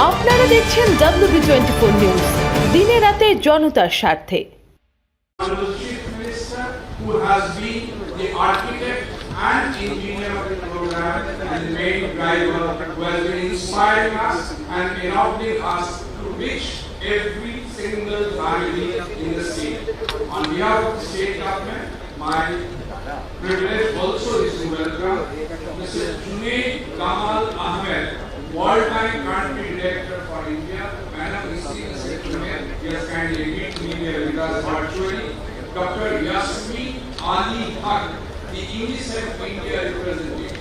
আপনারা দেখছেন WB24 news, দিনে রাতে জনতার স্বার্থে। Chief Minister, who has been the architect and engineer of the program and the main driver, who has been inspiring us and enabling us to reach every single family in the state. On behalf of the state government, my privilege also is to welcome Mr. Junaid Kamal Ahmed, World Bank Country Director for India. Madam, we see the secretary. He has kindly agreed to be here with us virtually. Dr. Yasmin Ali Haq, the UNICEF India representative.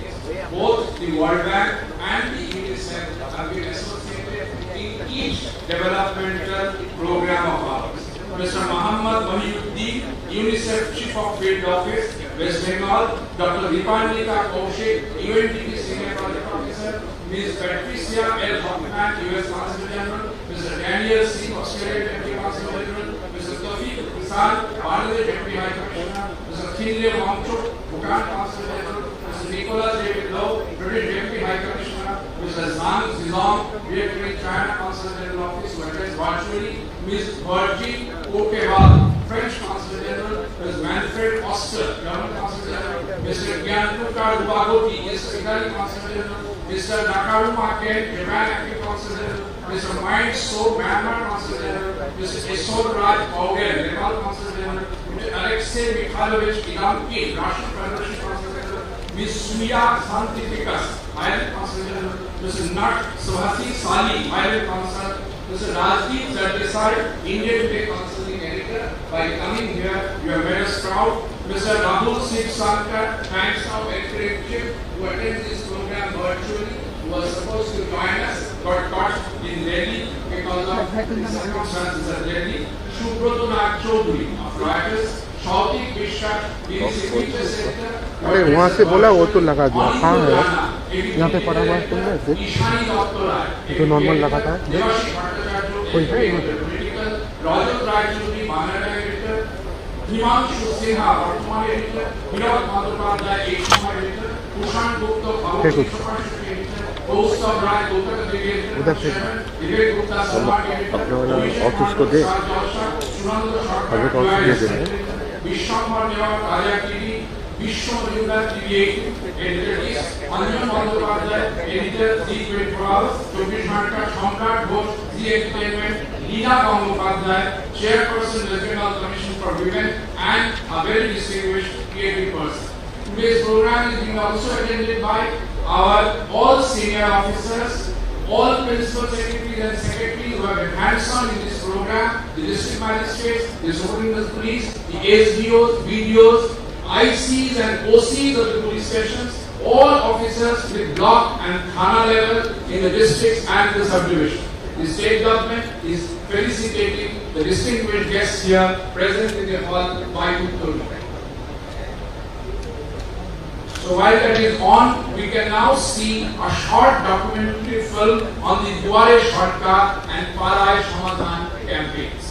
Both the World Bank and the UNICEF have been associated in each developmental program of ours. Mr. Muhammad Wahiuddin, UNICEF Chief of Field Office, West Bengal. Dr. Deepanika Kaushik, UNDP Senior Project Officer. Ms. Patricia L. Hoffman, US Consul General. Mr. Daniel Singh, Australian Deputy Consul General. Mr. Tawfiq Kisar, Bangladesh Deputy High Commissioner. Mr. Thinle Wangchuk, Bhutan Consul General. Mr. Nicholas David Lowe, British Deputy High Commissioner. Mr. Zhang Zilong, Vietnamese China Consul General Office, who addressed virtually. Ms. Virgin Okewal, French Consul General. Ms. Manfred Oster, German Consul General. Mr. Gyanluca Rubagoti, Italy Consul General. Mr. Nakaruma Ken, Japan Active Consul General. Mr. Mike So, Myanmar Consul General. Mr. Esor Raj Paugel, Nepal Consul General. Mr. Alexei Mikhailovich Ilamki, Russian Federation Consul General. Ms. Suya Santificus, Ireland Consul General. Mr. Nat Subhasi Sali, Ireland Consul. Mr. Rajdeep Zardesai, Indian Day Consulting Editor. By coming here, you have made us proud. Mr. Rahul Singh Sankar, thanks of Executive, who attends this program virtually, who was supposed to join us, got caught in Delhi because of the circumstances at Delhi. Shubroto Nag Chaudhary of Reuters, Shautik Vishwa, BBC Feature Center. अरे वहाँ से बोला वो तो लगा दिया। कहाँ है यहाँ पे पड़ा हुआ है? तुमने ये तो नॉर्मल लगा था। कोई है Rajat Rai Chaudhary, Bangladesh Editor. Himanshu Sinha, Vartman Editor. Hirat Madhupadhyay, Ekshama Editor. Kushan Gupta, Bhavati Editor. Kaustav Rai, Kolkata Editor. Vivek Gupta, Samart Editor. Office को दे हमें Vishwambar Dewar, Karyakiri. Vishwambar TV, Editor is Anjan Bandyopadhyay, Editor Z24, Chobish Ghanta, Shamrat Ghosh, Z Entertainment. Leena Gangopadhyay, Chairperson West Bengal Commission for Women and a very distinguished creative person. Today's program is being also attended by our all senior officers, all principal secretaries and secretaries who have been hands-on in this program, the district magistrates, the superintendent of police, the SDOs, BDOs, ICs and OCs of the police stations, all officers with block and thana level in the districts and the subdivision. The state government is felicitating the distinguished guests here present in the hall by Uttar. So while that is on, we can now see a short documentary film on the Duare Shortka and Parai Samadhan campaigns.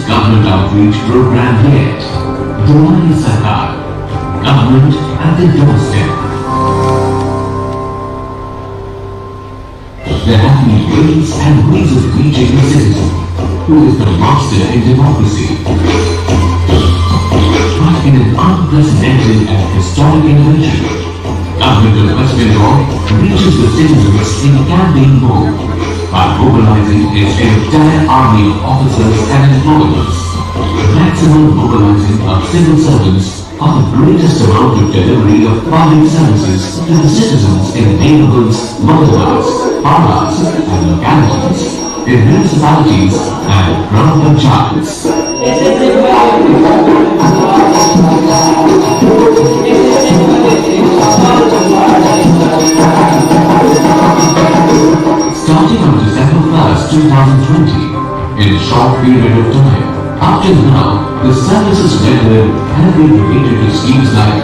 Government outreach program yet. Duare Sarkar, government at the doorstep. There have been ways and ways of reaching the citizen, who is the master in democracy. But in an unprecedented and historic innovation, Government of West Bengal reaches the citizens in campaign mode by mobilizing its entire army of officers and employees. Maximum mobilizing of civil servants for the greatest amount of delivery of public services to the citizens in neighborhoods, motorways, paras and localities, in municipalities and gram panchayats. Starting on December 1st, 2020, in a short period of time, up till now, the services rendered have been related to schemes like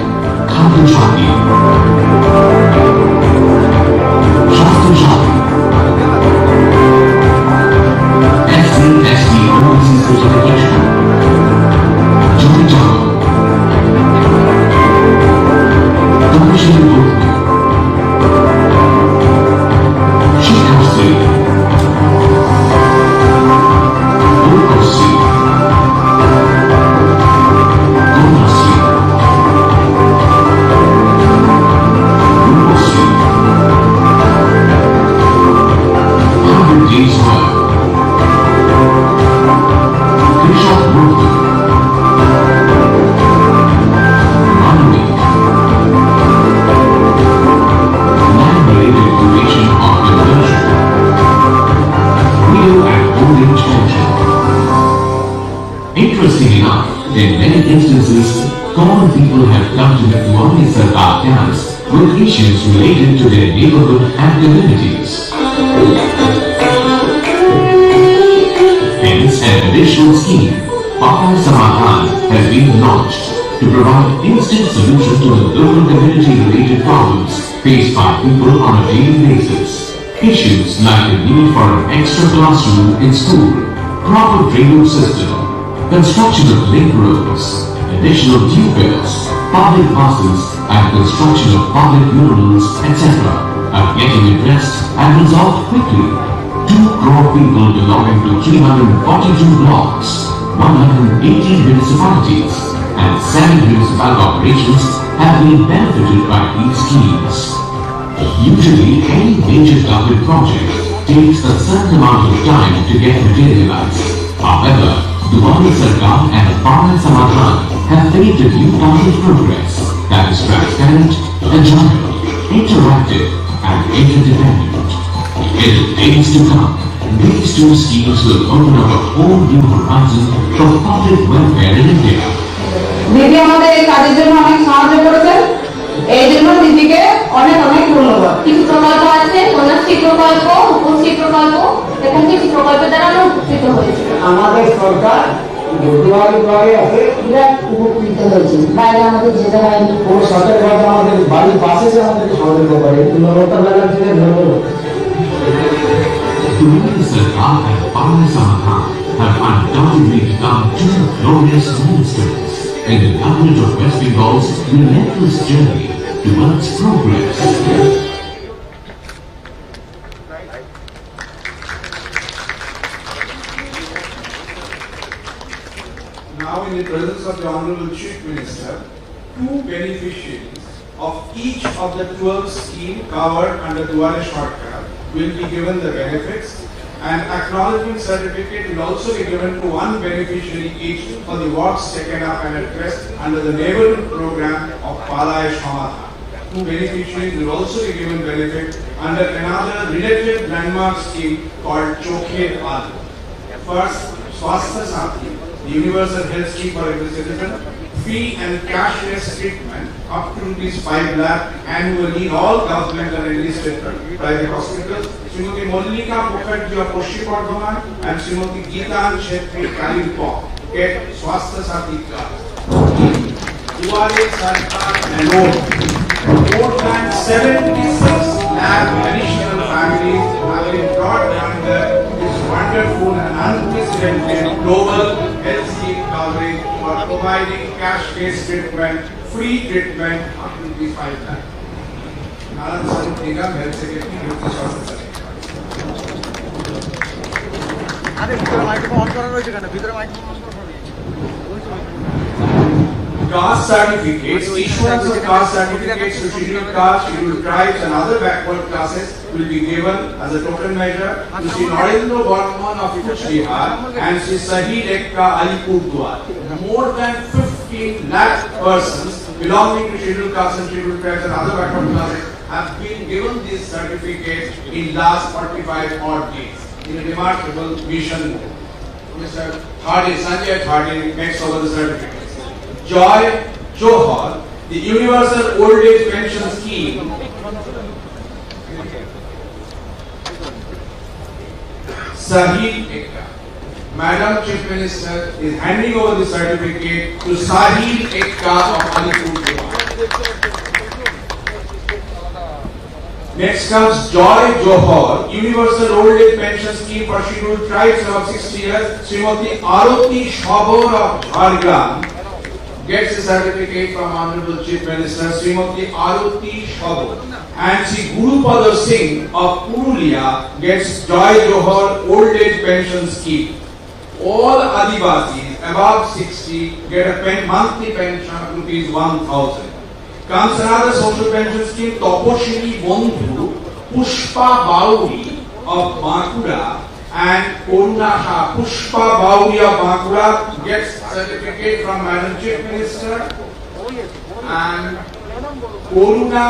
to the Diwali Sarkar camps with issues related to their neighborhood and communities. Hence, an additional scheme, Papai Samadhan, has been launched to provide instant solution to the local community-related problems faced by people on a daily basis. Issues like the need for an extra classroom in school, proper drainage system, construction of link roads, additional tube-wells, public buses, and construction of public murals, etc. are getting addressed and resolved quickly. 2 crore people belonging to 342 blocks, 118 municipalities, and 7 municipal corporations have been benefited by these schemes. Usually, any major government project takes a certain amount of time to get materialized. However, Diwali Sarkar and Papai Samadhan have paved a new path of progress that is transparent, agile, interactive, and interdependent. In the days to come, these 2 schemes will open up a whole new horizon for public welfare in India. দিদি আমাদের এই কাজের জন্য অনেক সাহায্য করেছেন, এই জন্য দিদিকে অনেক অনেক ধন্যবাদ। কিছু প্রকল্প আছে, কন্যাশ্রী প্রকল্প, উপশ্রী প্রকল্প এবং কিছু প্রকল্পের দ্বারা আমরা উপকৃত হয়েছি। আমাদের সরকার দুয়ারে দুয়ারে আছে, বিরাট উপকৃত হয়েছে। বাইরে আমাদের যেতে হয়নি, কোনো সরকার আমাদের বাড়ির পাশে যে আমাদেরকে সহযোগিতা করে, মমতা ব্যানার্জিকে ধন্যবাদ। Diwali Sarkar and Papai Samadhan have undoubtedly become 2 glorious milestones in the government of West Bengal's relentless journey towards progress. Now, in the presence of the Honorable Chief Minister, 2 beneficiaries of each of the 12 schemes covered under Duale Shortcut will be given the benefits, and acknowledgement certificate will also be given to 1 beneficiary each for the works taken up and addressed under the neighborhood program of Papai Samadhan. 2 beneficiaries will also be given benefit under another related landmark scheme called Chokhe Alu. First, Swasthya Saathi, the universal health scheme for every citizen, free and cashless treatment up to ₹5 lakh annually in all government and enlisted private hospitals. Srimati Mallika Mukherjee of Paschim Bardhaman and Srimati Geetan Shetty Kalimpong get Swasthya Saathi card. Duale Sarkar alone, more than 76 lakh additional families have been brought under this wonderful and unprecedented global health scheme coverage for providing cash-based treatment, free treatment up to ₹5 lakh. Naran Sarup Nigam, Health Secretary, Deputy Swasthya Secretary. Caste certificates, issuance of caste certificates to scheduled castes, scheduled tribes and other backward classes will be given as a token measure to Sri Narendra Barman of Bihar and Sri Sahid Ekka Alipurduar. More than 15 lakh persons belonging to scheduled castes and scheduled tribes and other backward classes have been given these certificates in last 45 odd days in a remarkable mission. Mr. Thadi, Sanjay Thadi makes over the certificates. Joy Johar, the Universal Old Age Pension Scheme, Sahil Ekka. Madam Chief Minister is handing over the certificate to Sahil Ekka of Alipurduar. Next comes Joy Johar, Universal Old Age Pension Scheme for scheduled tribes above 60 years. Srimati Arati Shabor of Jharkhand gets a certificate from Honorable Chief Minister Srimati Arati Shabor. And Sri Gurupada Singh of Purulia gets Joy Johar Old Age Pension Scheme. All Adivasis above 60 get a monthly pension of ₹1,000. Comes another social pension scheme, Taposhini Bondhu, Pushpa Bauri of Bankura and Koruna Shah. Pushpa Bauri of Bankura gets certificate from Madam Chief Minister, and Koruna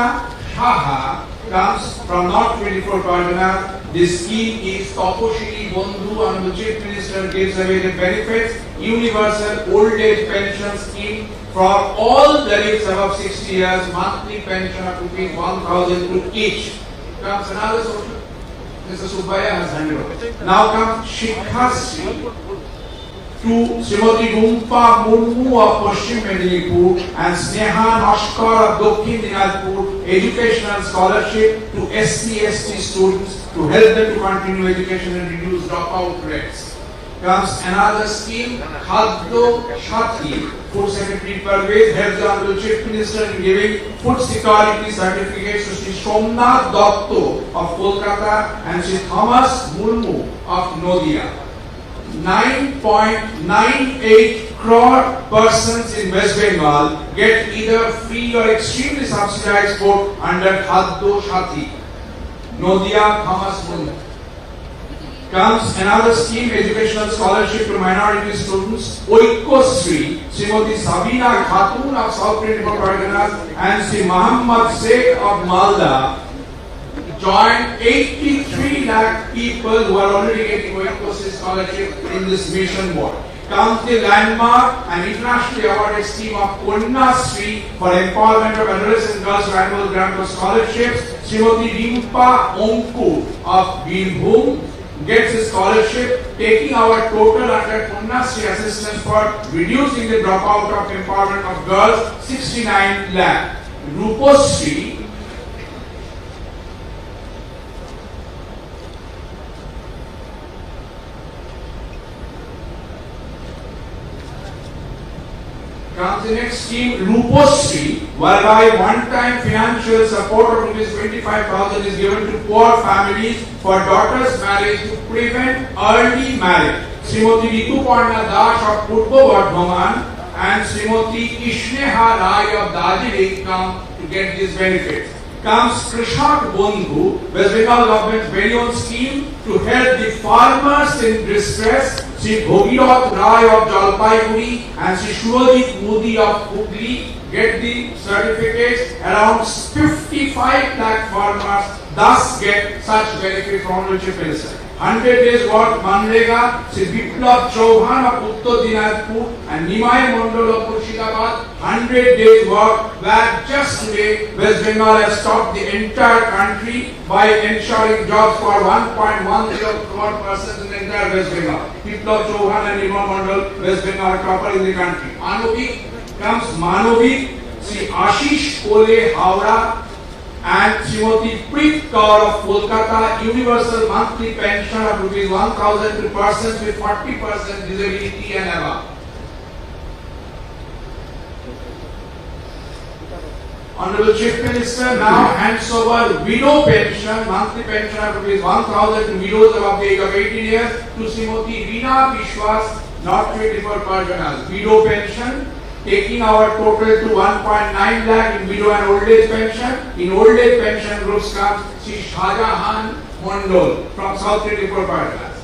Shaha comes from North 24 Pargana. This scheme is Taposhiri Bandhu, and the Chief Minister gives away the benefits. Universal old age pension scheme for all Dalits above 60 years, monthly pension of rupees 1,000 each. Comes another social. Mr. Subbaya has handed over. Now comes Shikhasri to Srimati Rumpa Murmu of Paschim Medinipur and Sneha Nashkar of Dokhin Dinajpur educational scholarship to SC/ST students to help them to continue education and reduce dropout rates. Comes another scheme, Khaddo Shati. Food Secretary Parvez helps the Honorable Chief Minister in giving food security certificates to Sri Somnath Dotto of Kolkata and Sri Thomas Murmu of Nodia. 9.98 crore persons in West Bengal get either free or extremely subsidized food under Khaddo Shati. Nodia, Thomas Murmu. Comes another scheme, educational scholarship to minority students, Oikosri, Srimati Sabina Khatun of South 24 Parganas and Sri Muhammad Sheikh of Malda joined 83 lakh people who are already getting Oikosri scholarship in this mission board. Comes the landmark and internationally awarded scheme of Konyasri for empowerment of adolescent girls for annual grant of scholarships. Srimati Rimpa Onku of Birbhum gets a scholarship, taking our total under Konyasri assistance for reducing the dropout of empowerment of girls 69 lakh. Ruposri comes the next scheme, Ruposri, whereby one-time financial support of rupees 25,000 is given to poor families for daughters' marriage to prevent early marriage. Srimati Rituparna Das of Purbo Bardhaman and Srimati Ishneha Rai of Darjeeling come to get these benefits. Comes Krishak Bandhu, West Bengal government's very own scheme to help the farmers in distress. Sri Bhogirath Rai of Jalpaiguri and Sri Shurajit Modi of Hooghly get the certificates. Around 55 lakh farmers thus get such benefit from the Chief Minister. 100 days work Manrega, Sri Biplab Chauhan of Uttar Dinajpur and Nimai Mondal of Murshidabad. 100 days work where just today West Bengal has stopped the entire country by ensuring jobs for 1.10 crore persons in the entire West Bengal. Biplab Chauhan and Nimai Mondal, West Bengal are topper in the country. Anuvik comes Manovik, Sri Ashish Kole Howrah and Srimati Preet Kaur of Kolkata, universal monthly pension of rupees 1,000 to persons with 40% disability and above. Honorable Chief Minister now hands over widow pension, monthly pension of rupees 1,000 to widows above the age of 18 years to Srimati Reena Vishwas, North 24 Parganas. Widow pension, taking our total to 1.9 lakh in widow and old age pension. In old age pension groups comes Sri Shahjahan Mondol from South 24 Parganas.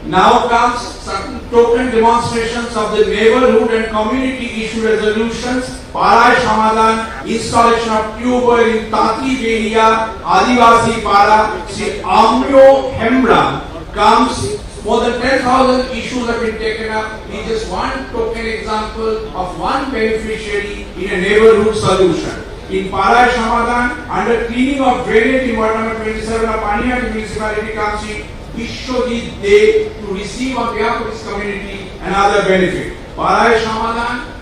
Now comes certain token demonstrations of the neighborhood and community issue resolutions. Parai Shamadan, installation of tube well in Tati Behiya, Adivasi Para, Sri Amyo Hemram comes. More than 10,000 issues have been taken up in just one token example of one beneficiary in a neighborhood solution. In Parai Shamadan, under cleaning of drainage in Ward number 27 of Panihat municipality comes in Vishwajit Day to receive on behalf of his community another benefit. Parai Shamadan.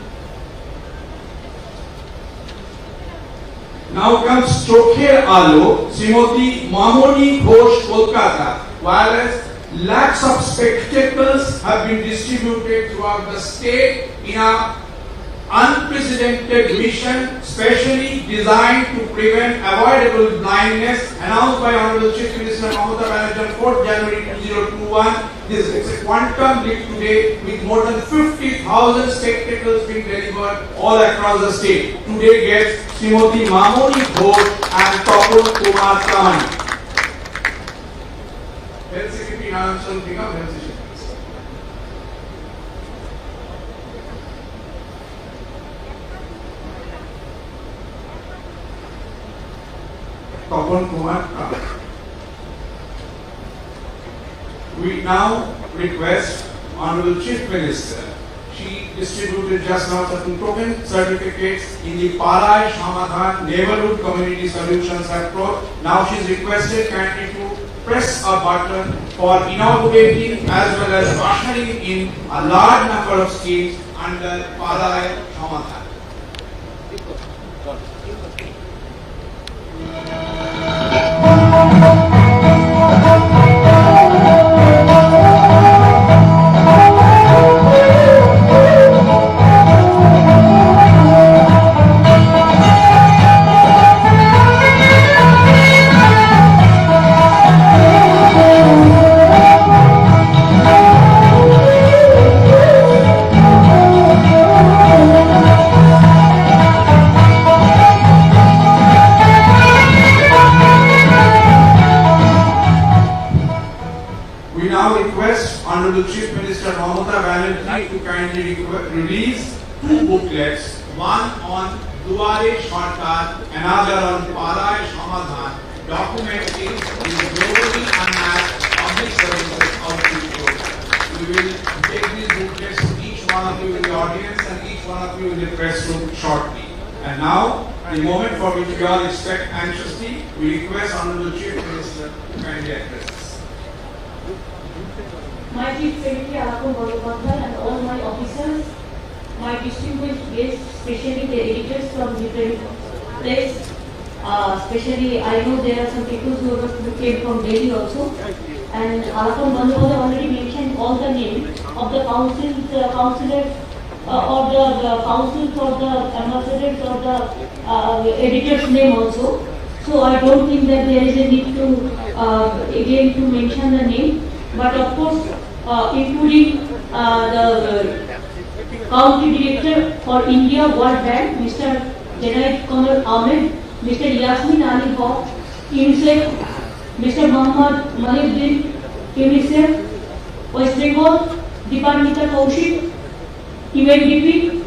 Now comes Chokher Alo, Srimati Mamoni Ghosh, Kolkata, whereas lakhs of spectacles have been distributed throughout the state in an unprecedented mission specially designed to prevent avoidable blindness, announced by Honorable Chief Minister Mamata Banerjee on 4th January 2021. This is a quantum leap today with more than 50,000 spectacles being delivered all across the state. Today gets Srimati Mamoni Ghosh and Tapul Kumar Kamani. Health Secretary Anand Chandra, Health Secretary. Tapan Kumar Kant. We now request Honorable Chief Minister. She distributed just now certain token certificates in the Palai Shamadhan Neighborhood Community Solutions approach. Now she is requested kindly to press a button for inaugurating as well as ushering in a large number of schemes under Palai Shamadhan. We now request Honorable Chief Minister Mamata Banerjee to kindly release two booklets, one on Duare Sarkar, another on Palai Shamadhan, documenting the globally unmatched public services outreach program. We will take these booklets to each one of you in the audience and each one of you in the press room shortly. And now, the moment for which we all expect anxiously, we request Honorable Chief Minister to kindly address us. My Chief Secretary Alapon Bandyopadhyay and all my officers, my distinguished guests, especially the editors from different places, especially I know there are some people who came from Delhi also, and Alapon Bandyopadhyay already mentioned all the names of the councils, councillors, or the councils or the ambassadors or the editor's name also. So I don't think that there is a need to again to mention the name. But of course, including the Country Director for India World Bank, Mr. Junaid Qamar Ahmed, Mr. Yasmin Ali Haq, UNICEF, Mr. Muhammad Mahiuddin, UNICEF, West Bengal, Deepanita Kaushik, UNDP,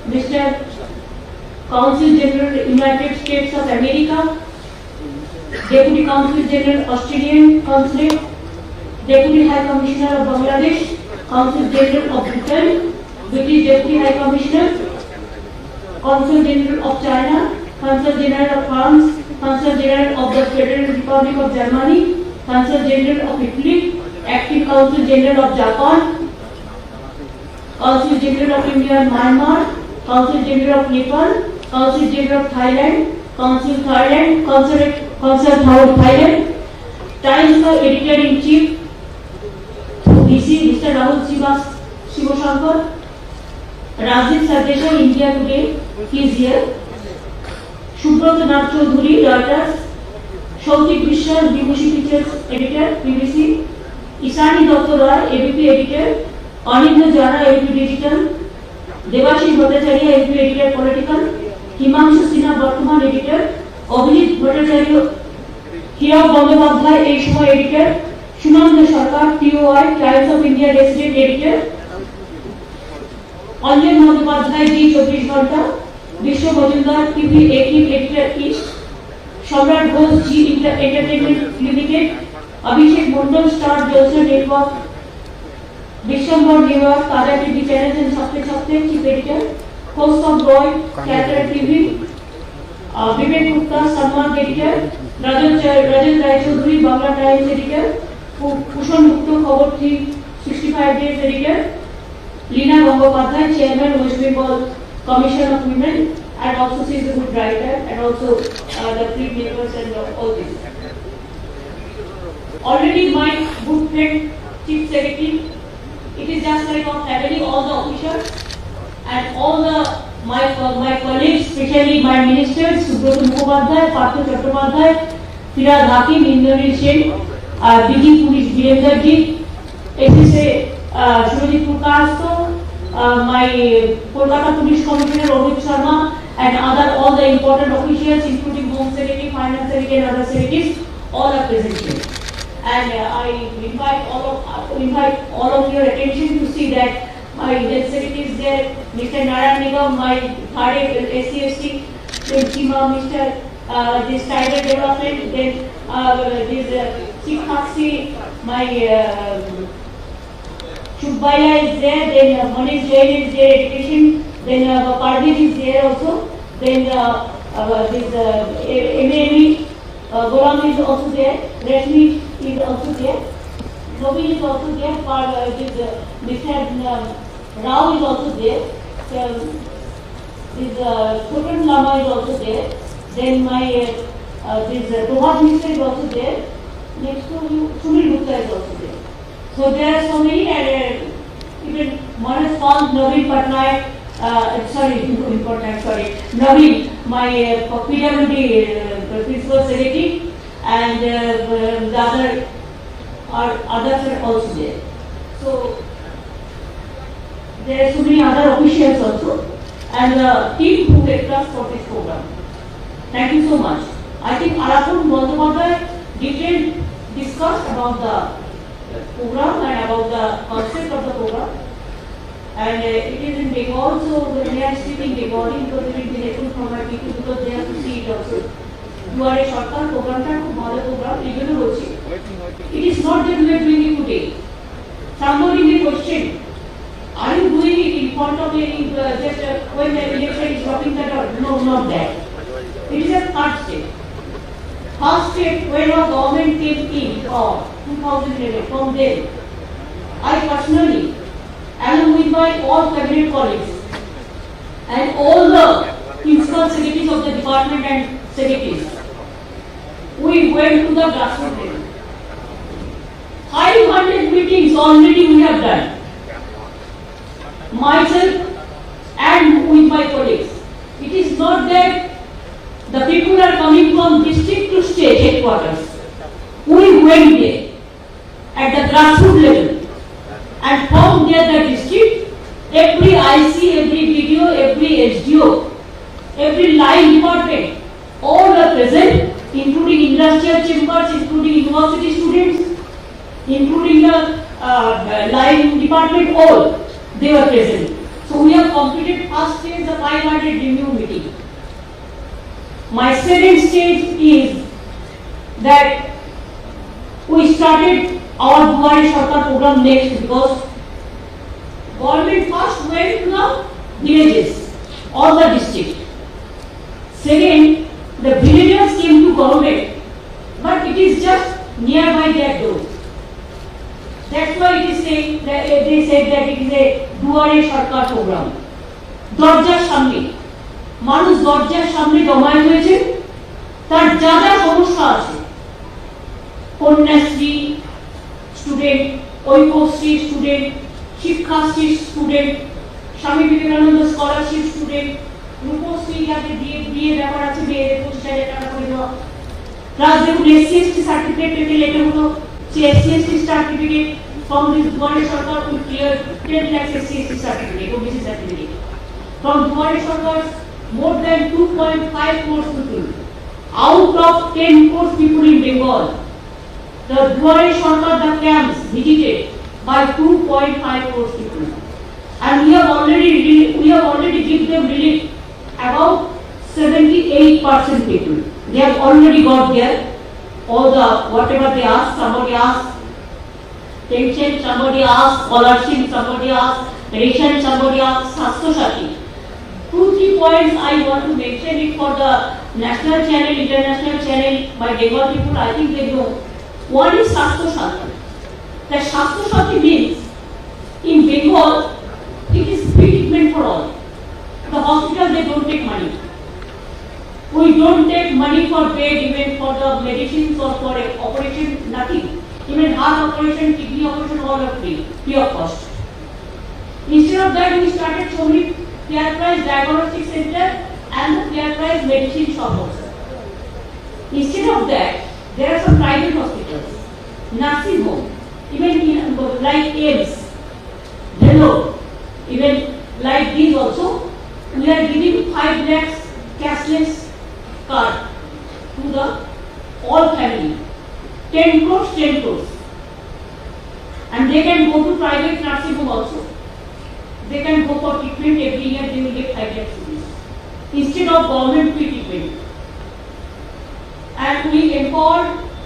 Mr. Consul General United States of America, Deputy Consul General Australian Consulate, Deputy High Commissioner of Bangladesh, Consul General of Bhutan, British Deputy High Commissioner, Consul General of China, Consul General of France, Consul General of the Federal Republic of Germany, Consul General of Italy, Acting Consul General of Japan, Consul General of India and Myanmar, Consul General of Nepal, Consul General of Thailand, Consul Thailand, Times Editor-in-Chief, DC Mr. Rahul Shivashankar, Rajiv Sardesai, India Today, he is here. Subrat Nath Chaudhuri, Reuters, Shautik Vishal, BBC Pictures Editor, BBC, Isani Dr. Roy, ABP Editor, Anindya Jara, ABP Digital, Devashish Bhattacharya, ABP Editor Political, Himanshu Sinha, Bartman Editor, Abhinit Bhattacharya, Hirav Bandyopadhyay, এই সময় Editor, Sunanda Sarkar, TOI, Times of India Resident Editor, Anjan Bandyopadhyay, জি 24 ঘন্টা, বিশ্ব Majumdar, TV 18 Editor East, Samrat Ghosh, Zee entertainment limited, Abhishek Mondal, Star Jalsha network, Bishwambar New York, Tara TV channels and software chief editor, host of Roy, ক্যাটার TV, Bibek Gupta, সম্মান editor, Rajan Roychowdhury, Bangla Times editor, Bhushan Gupta, Khabar 365 days editor, Leena Gangopadhyay, chairman West Bengal commission of women, and also she is a good writer, and also the printmakers and all this. Already my good friend Chief Secretary, it is just like of having all the officials and all the my colleagues, especially my ministers, Subrata Mukhopadhyay, Partha Chattopadhyay, Firad Hakim, Indranil Sen, DG Police Virendra Ji, SSA Shurajit Purkasto, my Kolkata Police Commissioner Rohit Sharma, and all the important officials, including Home Secretary, Finance Secretary, and other secretaries, all are present here. And I invite all of your attention to see that my health secretary is there, Mr. Narayan Nigam, my third SC/ST, Chima, Mr. this tribal development, then this Sikhasi, my Shubhaya is there, then Manish Jain is there, education, then Parveen is there also, then this MAME, Golam is also there, Rashmi is also there, Nobin is also there, Mr. Rao is also there, so, this Sultan Lama is also there, then my this Rohat Mishra is also there, next to you, Sunil Gupta is also there. So there are so many, even one is called Naveen Patnaik, Naveen, my PWD principal secretary, and the others are also there. So there are so many other officials also, and the team who helped us for this program. Thank you so much. I think Arapun Bandyopadhyay detailed discussed about the program and about the concept of the program. And it is in Bengal, so we are speaking Bengali because it will be helpful for my people because they have to see it also. You are a short-term program, even it is not that we are doing it today. Somebody may question, are you doing it in front of any, just when the election is dropping that or no, not that. It is a third step. First step, when our government came in, or 2011, from then, I personally, along with my all cabinet colleagues, and all the principal secretaries of the department and secretaries, we went to the grassroots level. 500 meetings already we have done. Myself and with my colleagues. It is not that the people are coming from district to state headquarters. We went there at the grassroots level, and from there the district, every IC, every BDO, every SDO, every line department, all are present, including industrial chambers, including university students, including the line department, all they were present. So we have completed first stage, the 500 review meeting. My second stage is that we started our Duwari Sarkar program next, because government first went to the villages, all the districts. Second, the villagers came to government, but it is just nearby their door. That's why it is saying that they said that it is a Duwari Sarkar program. দরজার সামনে মানুষ দরজার সামনে জমায়েত হয়েছে, তার যা যা সমস্যা আছে, Kanyashree student, Aikyashree student, Shikshashree student, Swami Vivekananda scholarship student, Rupashree যাতে বিয়ে ব্যাপার আছে, মেয়েদের 25,000 টাকা করে দেওয়া, প্লাস দেখুন SC/ST সার্টিফিকেট পেতে লেটে হলো, সেই SC/ST certificate from this Duwari Sarkar will clear 10 lakhs SC/ST certificate, OBC certificate. From Duwari Sarkar, more than 2.5 crores people, out of 10 crores people in Bengal, the Duwari Sarkar, the camps visited by 2.5 crores people, and we have already given them relief about 78% people. They have already got there all the whatever they asked. Somebody asked pension, somebody asked scholarship, somebody asked ration, somebody asked Swasthya Sati. 2-3 points I want to mention it for the national channel, international channel, my Bengal people, I think they know. One is Swasthya Sati. The Swasthya Sati means in Bengal it is free treatment for all. The hospital, they don't take money. We don't take money for bed, even for the medicines or for operation, nothing. Even heart operation, kidney operation, all are free of cost. Instead of that, we started so many fair price diagnostic center and the fair price medicine shop also. Instead of that, there are some private hospitals, nursing home, even like AIMS, Hello, even like these also. We are giving 5 lakhs cashless card to the all family. 10 crores, 10 crores. And they can go to private nursing home also. They can go for treatment every year, they will get 5 lakhs rupees. Instead of government free treatment. and we empower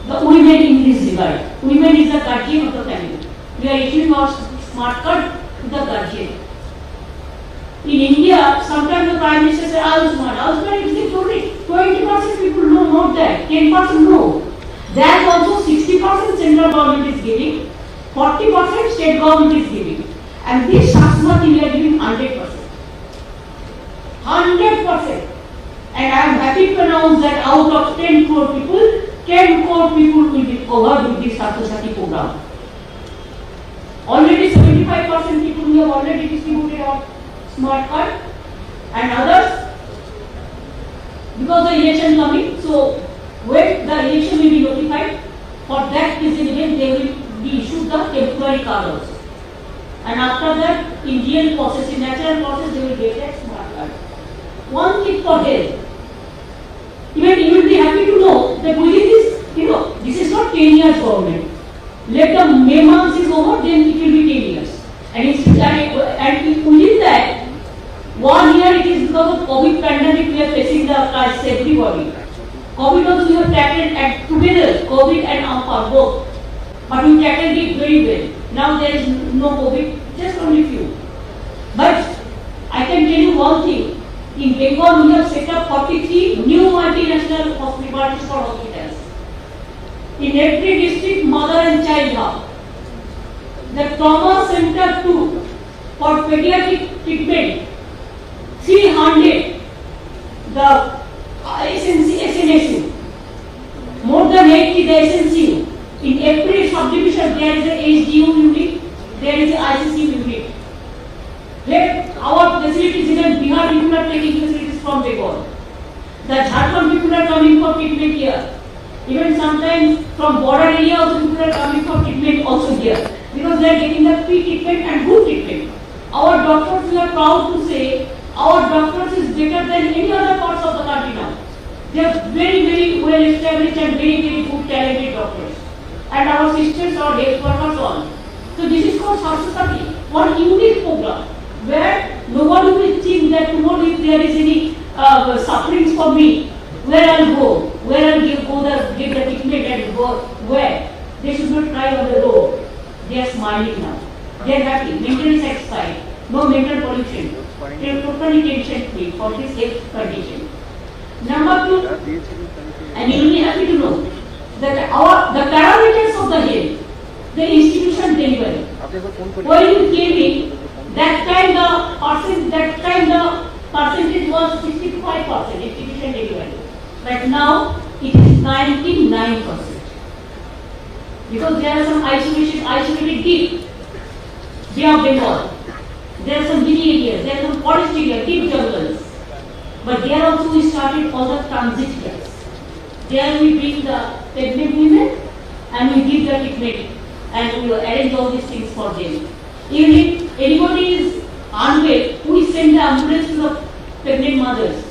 the women in this regard. Women is the guardian of the family. We are issuing our smart card to the guardian. In India, sometimes the Prime Minister says, Ayushman is only 20% people know, not that, 10% know. That also 60% central government is giving, 40% state government is giving. And this Shasmati we are giving 100%. 100%. And I am happy to announce that out of 10 crore people, 10 crore people will be covered with this Shasmati program. Already 75% people we have already distributed our smart card, and others, because the election coming, so when the election will be notified, for that reason again they will be issued the temporary card also. And after that, in real process, in natural process, they will get that smart card. One thing for them, even you will be happy to know that within this, this is not 10 years government. Let the May months is over, then it will be 10 years. And within that, 1 year it is because of COVID pandemic we are facing the crisis, everybody. COVID also we have tackled and together, COVID and AMPA both. But we tackled it very well. Now there is no COVID, just only few. But I can tell you one thing. In Bengal we have set up 43 new multinational hospitals for hospitals. In every district, mother and child hub. The trauma center too, for pediatric treatment, 300, the SNSU, more than 80 the SNCU. In every subdivision there is a HDU unit, there is a ICC unit. Where our facilities, even Bihar people are taking facilities from Bengal. The Jharkhand people are coming for treatment here. Even sometimes from border area also people are coming for treatment also here. Because they are getting the free treatment and good treatment. Our doctors, we are proud to say, our doctors is better than any other parts of the country now. They are very, very well established and very, very good talented doctors. And our sisters are health workers all. So this is called Shasmati, one unique program where nobody will think that tomorrow if there is any sufferings for me, where I'll go, where I'll get the treatment and go where. They should not cry on the road. They are smiling now. They are happy, mentally satisfied, no mental pollution. They are totally tension free for this health condition. Number two, and you will be happy to know that the parameters of the health, the institution delivery. When you came in, that time the percentage was 65% institution delivery. But now it is 99%. Because there are some isolated deep, Bay of Bengal. There are some hilly areas, there are some forest areas, deep jungles. But there also we started all the transit areas. There we bring the pregnant women and we give the treatment and we arrange all these things for them. Even if anybody is unwell, we send the ambulance to the pregnant mothers.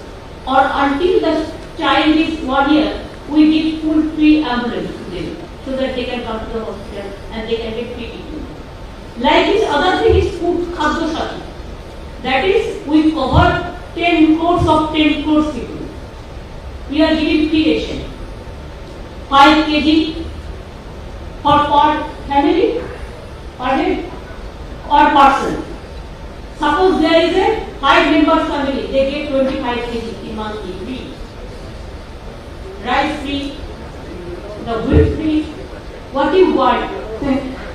Or until the child is 1 year, we give full free ambulance to them so that they can come to the hospital and they can get free treatment. Like this other thing is food Khadya Shati. That is, we cover 10 crores of 10 crores people. We are giving free ration. 5 kg per family, per head or person. Suppose there is a 5 members family, they get 25 kg in monthly free. Rice free, the wheat free, what you want.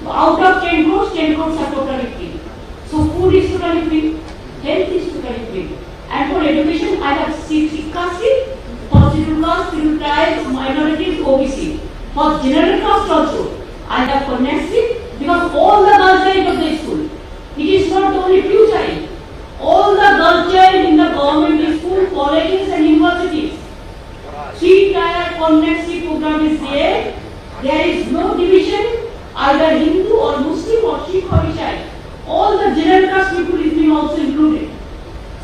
Out of 10 crores are totally free. So food is totally free, health is totally free. And for education, I have Sikasi, for scheduled caste, scheduled tribes, minorities, OBC. For general caste also, I have Konyaksi, because all the girls child of the school. It is not only few child. All the girls child in the government school, colleges and universities. 3-tier Konyaksi program is there. There is no division, either Hindu or Muslim or Sikh or Ishai. All the general caste people is being also included.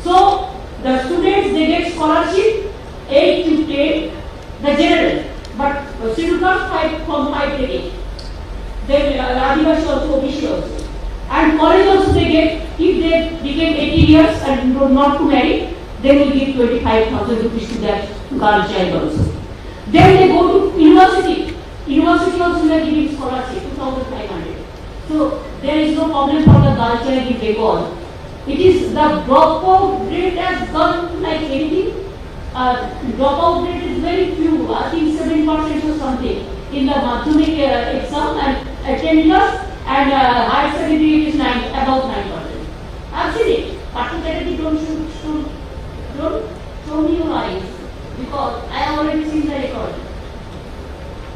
So the students, they get scholarship 8 to 10, the general, but scheduled caste from 5 to 8. Then Adivasi also, OBC also. And college also they get, if they became 18 years and not to marry, they will give 25,000 rupees to that girl child also. Then they go to university. University also we are giving scholarship, 2,500. So there is no problem for the girl child in Bengal. It is the dropout rate has gone like anything. Dropout rate is very few, I think 7% or something in the Madhyamik exam and 10 years, and higher secondary it is about 9%. I've seen it. Particularly don't show me your eyes, because I have already seen the record.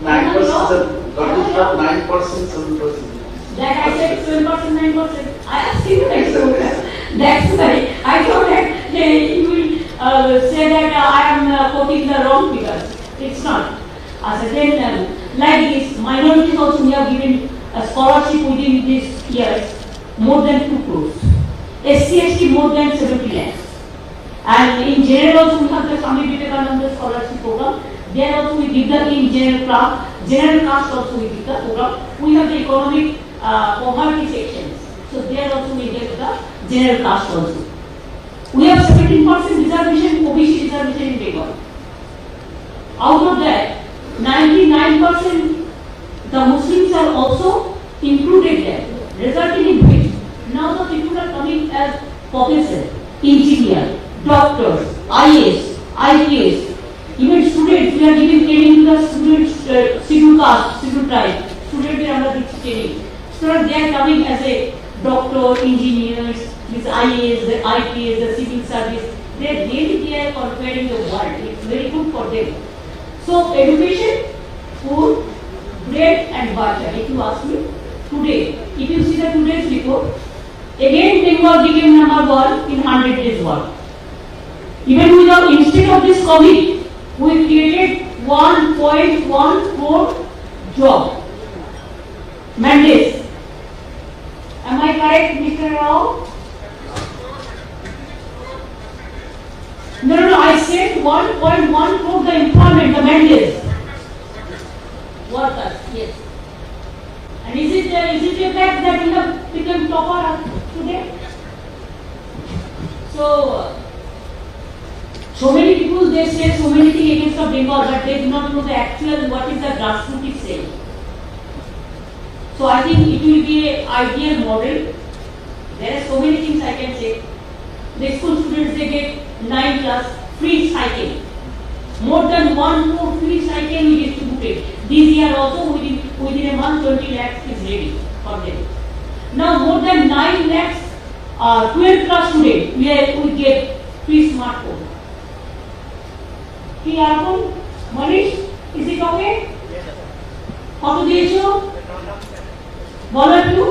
9%, got it from 9%, 7%. That I said 12%, 9%. I have seen that. That's why I thought that you will say that I am quoting the wrong figures. It's not. As a then, like this, minorities also we have given a scholarship within these years more than 2 crores. SC/ST more than 70 lakhs. And in general also we have the Swami Vivekananda scholarship program. There also we give the in general caste also we give the program. We have the economic poverty sections. So there also we get the general caste also. We have 17% reservation, OBC reservation in Bengal. Out of that, 99% the Muslims are also included there, resulting in which now the people are coming as professors, engineers, doctors, IAS, IPS, even students. We are giving training to the students, scheduled caste, scheduled tribe. Students are under this training. So they are coming as a doctor, engineers, this IAS, the IPS, the civil service. They are conquering the world. It's very good for them. So education, food, bread and butter. If you ask me today, if you see the today's report, again Bengal became number 1 in 100 days work. Even without, instead of this COVID, we created 1.1 crore job mandates. Am I correct, Mr. Rao? No, I said 1.1 crore the employment, the mandates. Workers, yes. And is it a fact that we have become topper today? So many people, they say so many things against the Bengal, but they do not know the actual what is the grassroots saying. So I think it will be an ideal model. There are so many things I can say. The school students, they get 9 class free cycling. More than 1 crore free cycle we distributed. This year also within a month 20 lakhs is ready for them. Now more than 9 lakhs 12 class students we get free smartphone. Free iPhone? Manish, is it okay? কত দিয়েছো? বলো একটু।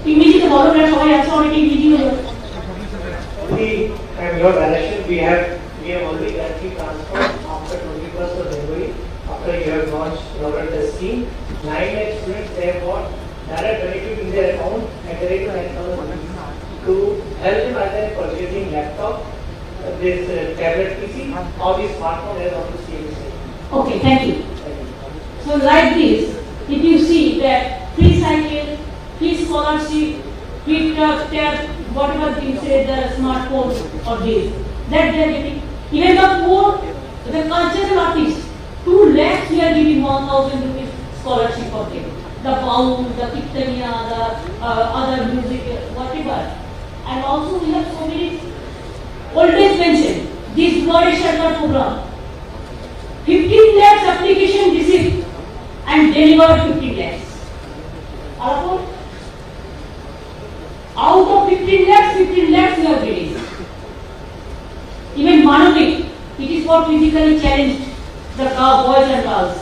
ইংরেজিতে বলো, সবাই আছে অনেক ইংরেজি হলো। Only and your direction we have already directly transferred after 21st of January, after you have launched the scheme. 9 lakh students, they have got direct benefit in their account at the rate of 9,000 to help them either in purchasing laptop, this tablet PC or this smartphone as on the CMC. Okay, thank you. So like this, if you see that free cycle, free scholarship, free tab, whatever you say, the smartphone or this, that they are getting. Even the poor, the cultural artists, 2 lakhs we are giving 1,000 rupees scholarship for them. The baul, the kirtaniya, the other music, whatever. And also we have so many old age pension, this Duare Sharkar program. 15 lakhs application received and delivered 15 lakhs. Out of 15 lakhs we are getting. Even Manavik, it is for physically challenged, the boys and girls.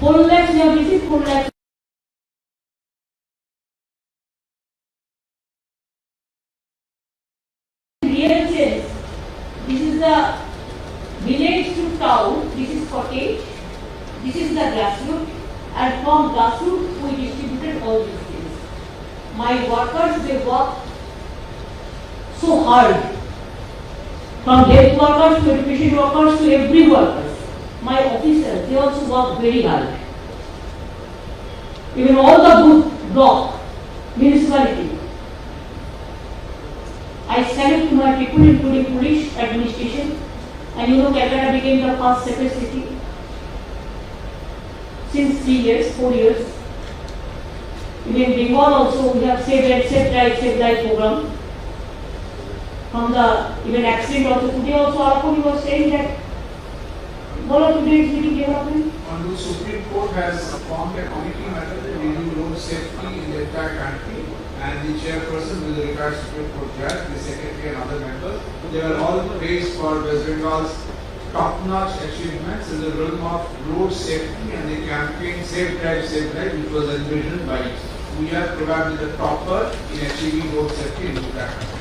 4 lakhs we have received, 4 lakhs. Real sense, this is the village to town, this is cottage, this is the grassroots, and from grassroots we distributed all these things. My workers, they work so hard. From health workers to education workers to every workers. My officers, they also work very hard. Even all the good block, municipality. I salute to my people including police administration And you know Calcutta became the first safest city since 3 years, 4 years. Even Bengal also we have Safe Drive program. From the even accident also today also Alapur was saying that all of today's city development. Honorable Supreme Court has formed a committee matter to review road safety in the entire country, and the chairperson will be the retired Supreme Court judge, the secretary and other members. They are all praised for West Bengal's top-notch achievements in the realm of road safety and the campaign Safe Drive, which was envisioned by it. We are probably the topper in achieving road safety in Uttarakhand.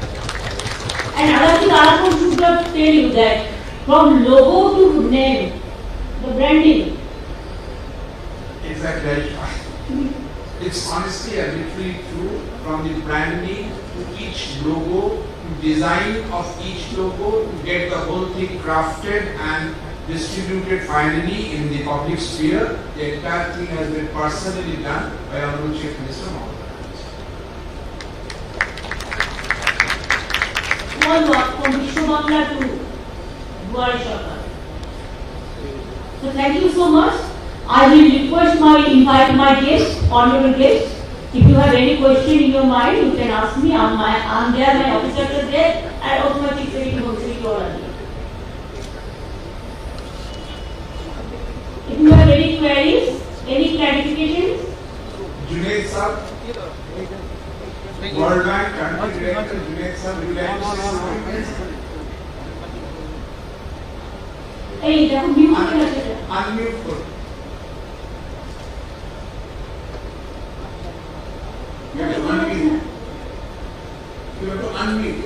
And another thing Alapur should have tell you that from logo to name, the branding. Exactly. It's honestly and literally true, from the branding to each logo, to design of each logo, to get the whole thing crafted and distributed finally in the public sphere. The entire thing has been personally done by Honorable Chief Minister Mohammed. One work from Vishwabangla to Duare Sarkar. So thank you so much. I will request invite my guest, honorable guest. If you have any question in your mind, you can ask me. I'm there, my officers are there, and also my chief secretary all are there. If you have any queries, any clarifications, Junaid Sir, World Bank Country Director Junaid Sir, will you like to say something? hey, দেখো mute করে আছে Unmute for. You have to unmute. You have to unmute.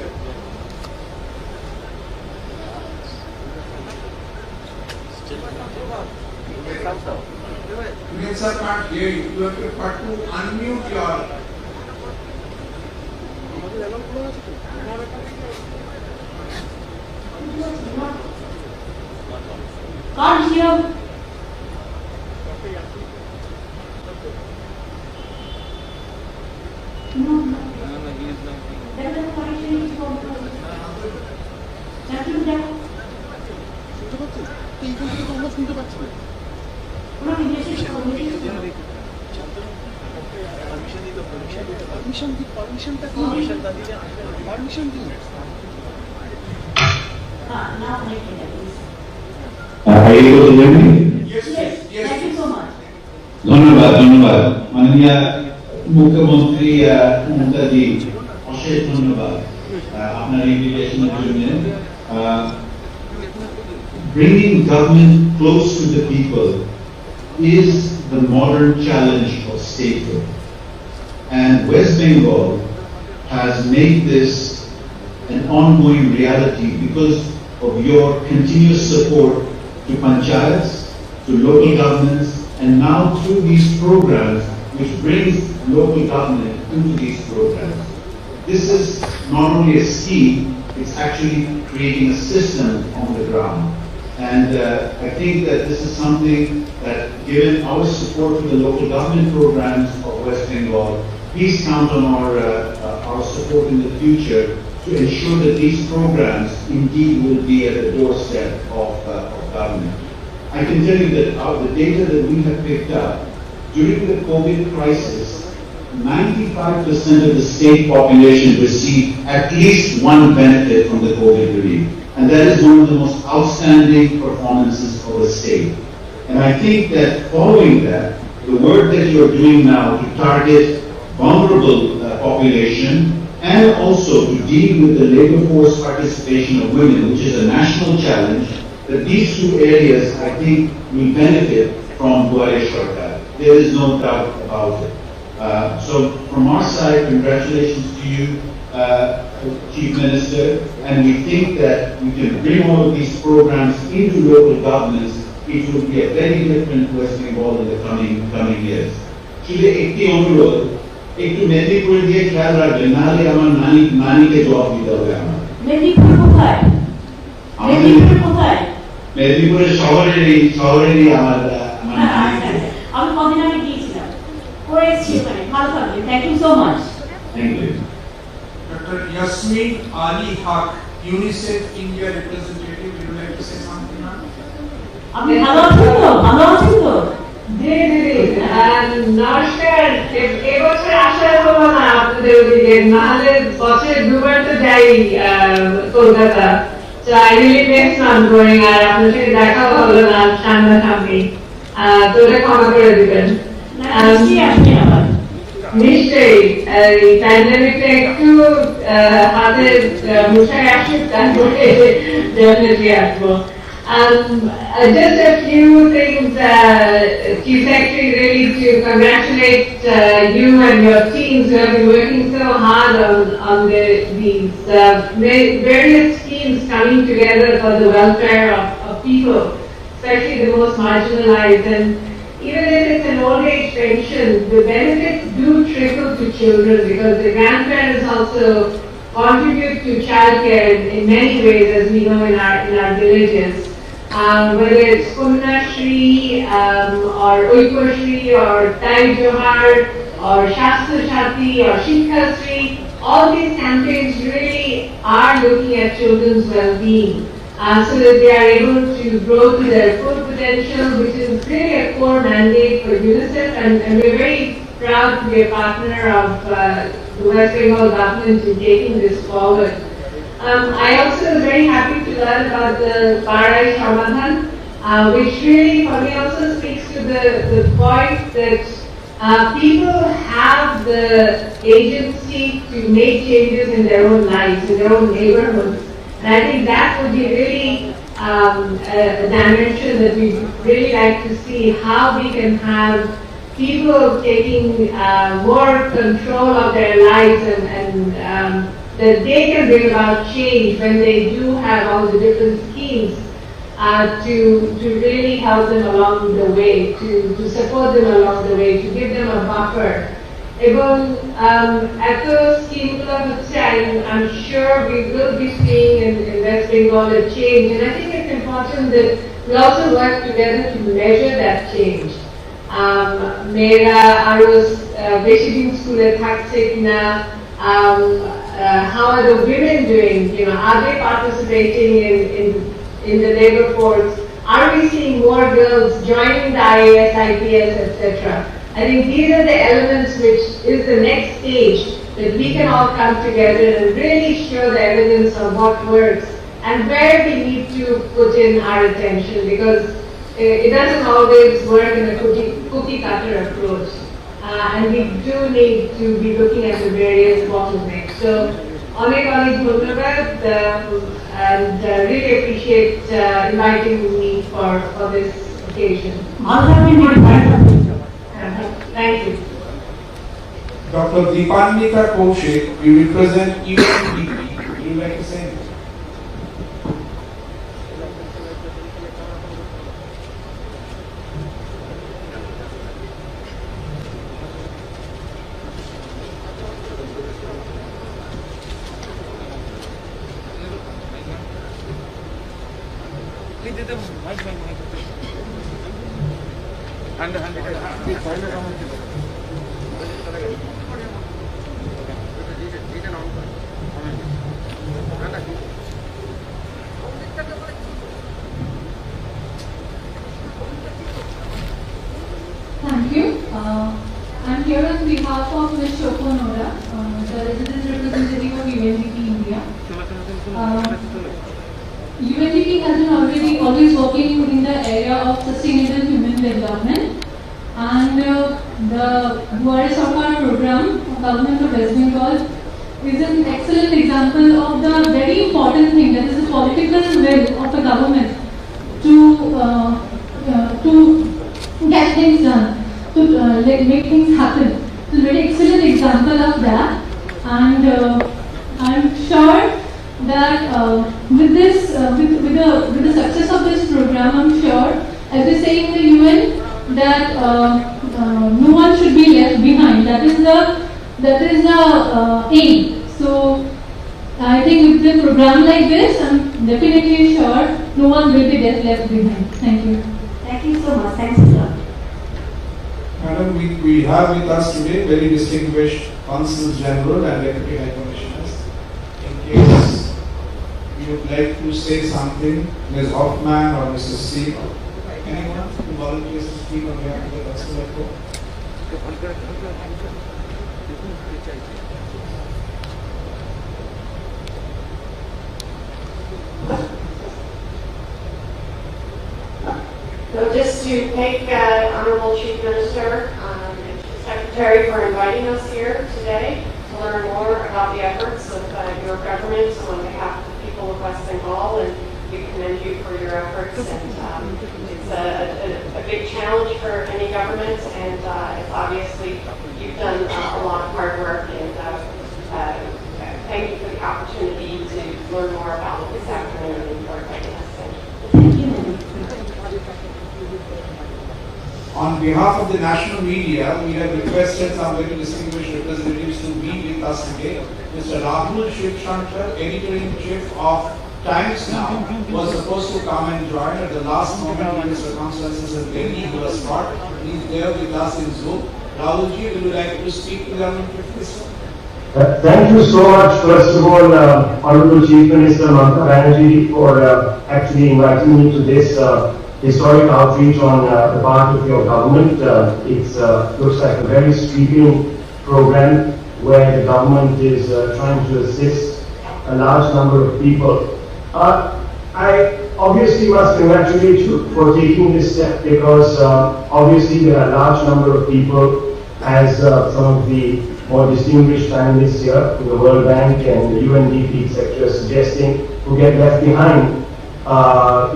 Junaid Sir can't hear you. You have to unmute your. Can't hear. No. There is a connection is from. Thank you, দেখো। ওরা message করে now connected at least. Are you able to hear me? Yes, Yes, yes. thank you so much. ধন্যবাদ মাননীয় মুখ্যমন্ত্রী মমতাজি অশেষ ধন্যবাদ আপনার ইনভিটেশনের জন্য bringing government close to the people is the modern challenge of statehood, and West Bengal has made this an ongoing reality because of your continuous support to panchayats, to local governments, and now through these programs which brings local government into these programs. This is not only a scheme, it's actually creating a system on the ground. And I think that this is something that, given our support to the local government programs of West Bengal, please count on our support in the future to ensure that these programs indeed will be at the doorstep of government. I can tell you that the data that we have picked up during the COVID crisis, 95% of the state population received at least one benefit from the COVID relief. And that is one of the most outstanding performances of the state. And I think that following that, the work that you are doing now to target vulnerable population and also to deal with the labor force participation of women, which is a national challenge, that these two areas, I think, will benefit from Duare Sarkar. There is no doubt about it. So from our side, congratulations to you, Chief Minister, and we think that we can bring all of these programs into local governments. It will be a very different West Bengal in the coming years. শুধু একটি অনুরোধ, একটু মেদিনীপুর দিয়ে খেয়াল রাখবেন, নাহলে আমার নানিকে জবাব দিতে হবে আমার। মেদিনীপুর কোথায়? মেদিনীপুর কোথায়? মেদিনীপুরের শহরেরই আমার নানি। আমি কদিন আগে গিয়েছিলাম, পরে এসেছি ওখানে। ভালো থাকবেন। Thank you so much. Thank you. Dr. Yasmin Ali Haq, UNICEF India representative, would you like to to say something now? আপনি ভালো আছেন তো? ভালো আছেন তো? জি দিদি নমস্কার এবছর আসা হলো না আপনাদের ওদিকে নাহলে বছরে দুবার তো যাই কলকাতা তো I really miss not going আর আপনার সাথে দেখা হলো না সামনাসামনি তো ওটা ক্ষমা করে দিবেন নিশ্চয়ই আপনি আবার নিশ্চয়ই এই প্যান্ডেমিকটা একটু হাতে মুঠায় আসুক তারপরে ডেফিনেটলি আসবো just a few things, Chief Secretary, really to congratulate you and your teams who have been working so hard on these various schemes coming together for the welfare of people, especially the most marginalized. And even if it's an old age pension, the benefits do trickle to children because the grandparents also contribute to childcare in many ways, as we know in our villages. Whether it's Kunna Shri or Oiko Shri or Tai Johar or Shastra Shati or Shikha Shri, all these campaigns really are looking at children's well-being so that they are able to grow to their full potential, which is really a core mandate for UNICEF, and we're very proud to be a partner of the West Bengal government in taking this forward. I also was very happy to learn about the Parai Samadhan, which really for me also speaks to the point that people have the agency to make changes in their own lives, in their own neighborhoods. And I think that would be really a dimension that we really like to see, how we can have people taking more control of their lives and that they can bring about change when they do have all the different schemes to really help them along the way, to support them along the way, to give them a buffer. এবং এত স্কিমগুলো হচ্ছে I'm sure we will be seeing in West Bengal a change, and I think it's important that we also work together to measure that change. মেয়েরা আরো বেশি দিন স্কুলে থাকছে কিনা, how are the women doing? You know, are they participating in the labor force? Are we seeing more girls joining the IAS, IPS, etc.? I think these are the elements which is the next stage that we can all come together and really show the evidence of what works and where we need to put in our attention, because it doesn't always work in a cookie cutter approach. And we do need to be looking at the various bottlenecks. So, Onek Dhanyabad, and really appreciate inviting me for this occasion. Thank you. Dr. Deepalnika Kaushik, we represent UNDP. Would you like to say anything? Thank you. I'm here on behalf of Ms. Shoko Nora, the resident representative of UNDP India. UNDP has been always working in the area of sustainable human development, and the Duare Sarkar program of Government of West Bengal is an excellent example of the very important thing, that is the political will of the government to get things done, to make things happen. It's a very excellent example of that, and I'm sure that with the success of this program, I'm sure, as they say in the UN, that no one should be left behind. That is the aim. So I think with a program like this, I'm definitely sure no one will be left behind. Thank you. Thank you so much. Thanks a lot. Madam, we have with us today very distinguished Consuls General and Deputy High Commissioners. In case you would would like to say something? Ms. Hoffman or Mrs. C? Anyone who volunteers to speak on behalf of the Consumer Court? So just to thank Honorable Chief Minister and Secretary for inviting us here today to learn more about the efforts of your government on behalf of the people of West Bengal, and we commend you for your efforts. And it's a big challenge for any government, and it's obviously you've done a lot of hard work, and thank you for the opportunity to learn more about this afternoon and for inviting us. Thank you. On behalf of the national media, we have requested some very distinguished representatives to be with us today. Mr. Rahul Shivshankar, editor-in-chief of Times Now, was supposed to come and join at the last moment due to circumstances in Delhi. He was caught. He is there with us in Zoom. Rahulji, would you like to speak to the Honorable Minister? Thank you so much, first of all, Honorable Chief Minister Mamata Banerjee, for actually inviting me to this historic outreach on the part of your government. It looks like a very sweeping program where the government is trying to assist a large number of people. I obviously must congratulate you for taking this step, because obviously there are a large number of people, as some of the more distinguished panelists here from the World Bank and the UNDP, etc., suggesting, who get left behind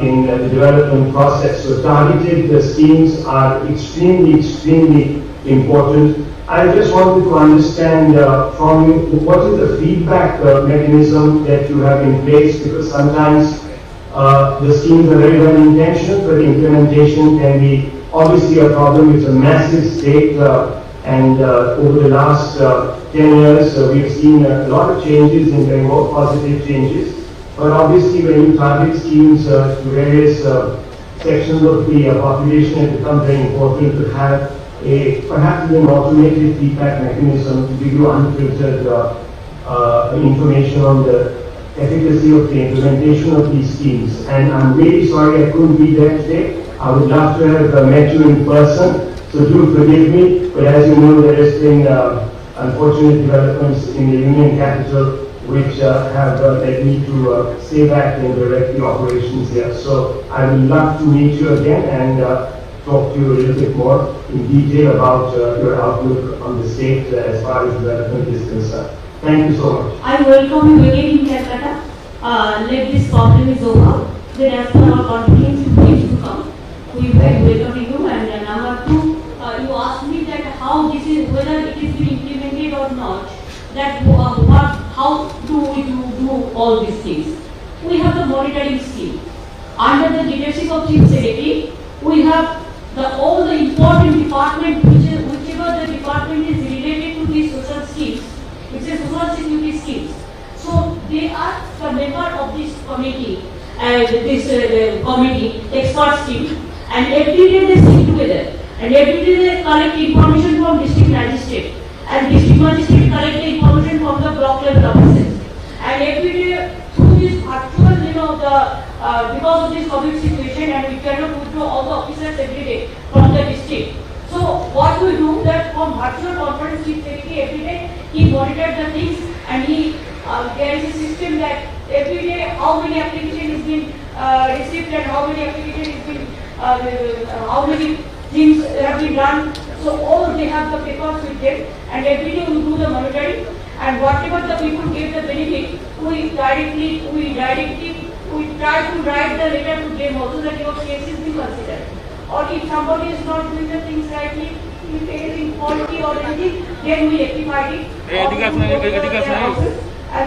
in the development process. So targeted schemes are extremely important. I just wanted to understand from you, what is the feedback mechanism that you have in place, because sometimes the schemes are very well intentioned, but implementation can be obviously a problem. It's a massive state, and over the last 10 years, we've seen a lot of changes in Bengal, positive changes. But obviously, when you target schemes to various sections of the population, it becomes very important to have perhaps an automated feedback mechanism to give you unfiltered information on the efficacy of the implementation of these schemes. And I'm really sorry I couldn't be there today. I would love to have met you in person, so do forgive me. But as you know, there has been unfortunate developments in the Union capital, which have led me to stay back and direct the operations here. So I would love to meet you again and talk to you a little bit more in detail about your outlook on the state as far as development is concerned. Thank you so much. I welcome you again in Calcutta. Let this problem is over. Then as per our confidence, you please to come. We will welcome you. And number two, you asked me that how this is, whether it is being implemented or not. That how do we do all these things? We have the monitoring scheme. Under the leadership of Chief Secretary, we have all the important department, whichever the department is related to these social schemes, which is social security schemes. So they are the member of this committee, expert team, and every day they sit together, and every day they collect information from district magistrate, and district magistrate collect the information from the block level officers, and every day through this virtual, because of this COVID situation, and we cannot go to all the officers every day from the district. So what we do that from virtual conference with Secretary every day, he monitors the things, and there is a system that every day how many applications is been received and how many applications is been, how many things have been done. So all they have the papers with them, and every day we do the monitoring, and whatever the people get the benefit, we try to write the letter to them also that your case is being considered. Or if somebody is not doing the things rightly, if anything faulty or anything, then we rectify it. And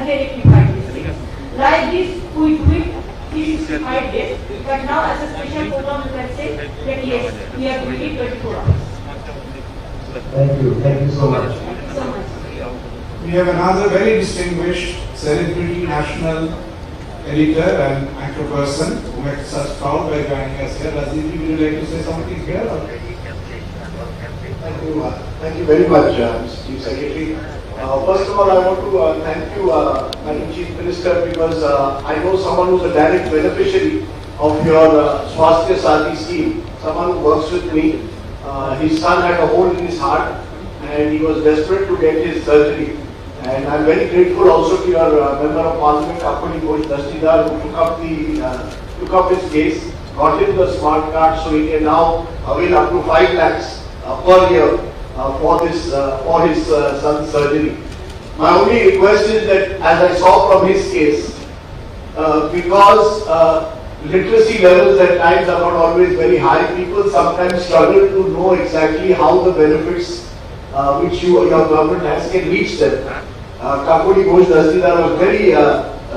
they rectify this. Like this, we do it 365 days. But now as a special program, you can say that yes, we are doing it 24 hours. Thank you so much. We have another very distinguished celebrity national editor and anchor person who makes us proud by joining us here. Rajiv, would you like to say something here? Thank you very much, Mr. Chief Secretary. First of all, I want to thank you, Madam Chief Minister, because I know someone who's a direct beneficiary of your Swasthya Saathi scheme, someone who works with me. His son had a hole in his heart and he was desperate to get his surgery. And I'm very grateful also to your Member of Parliament, Kapuli Ghosh Dastidar, who took up his case, got him the smart card so he can now avail up to 5 lakhs per year for his son's surgery. My only request is that, as I saw from his case, because literacy levels at times are not always very high, people sometimes struggle to know exactly how the benefits which your government has can reach them. Kapuli Ghosh Dastidar was very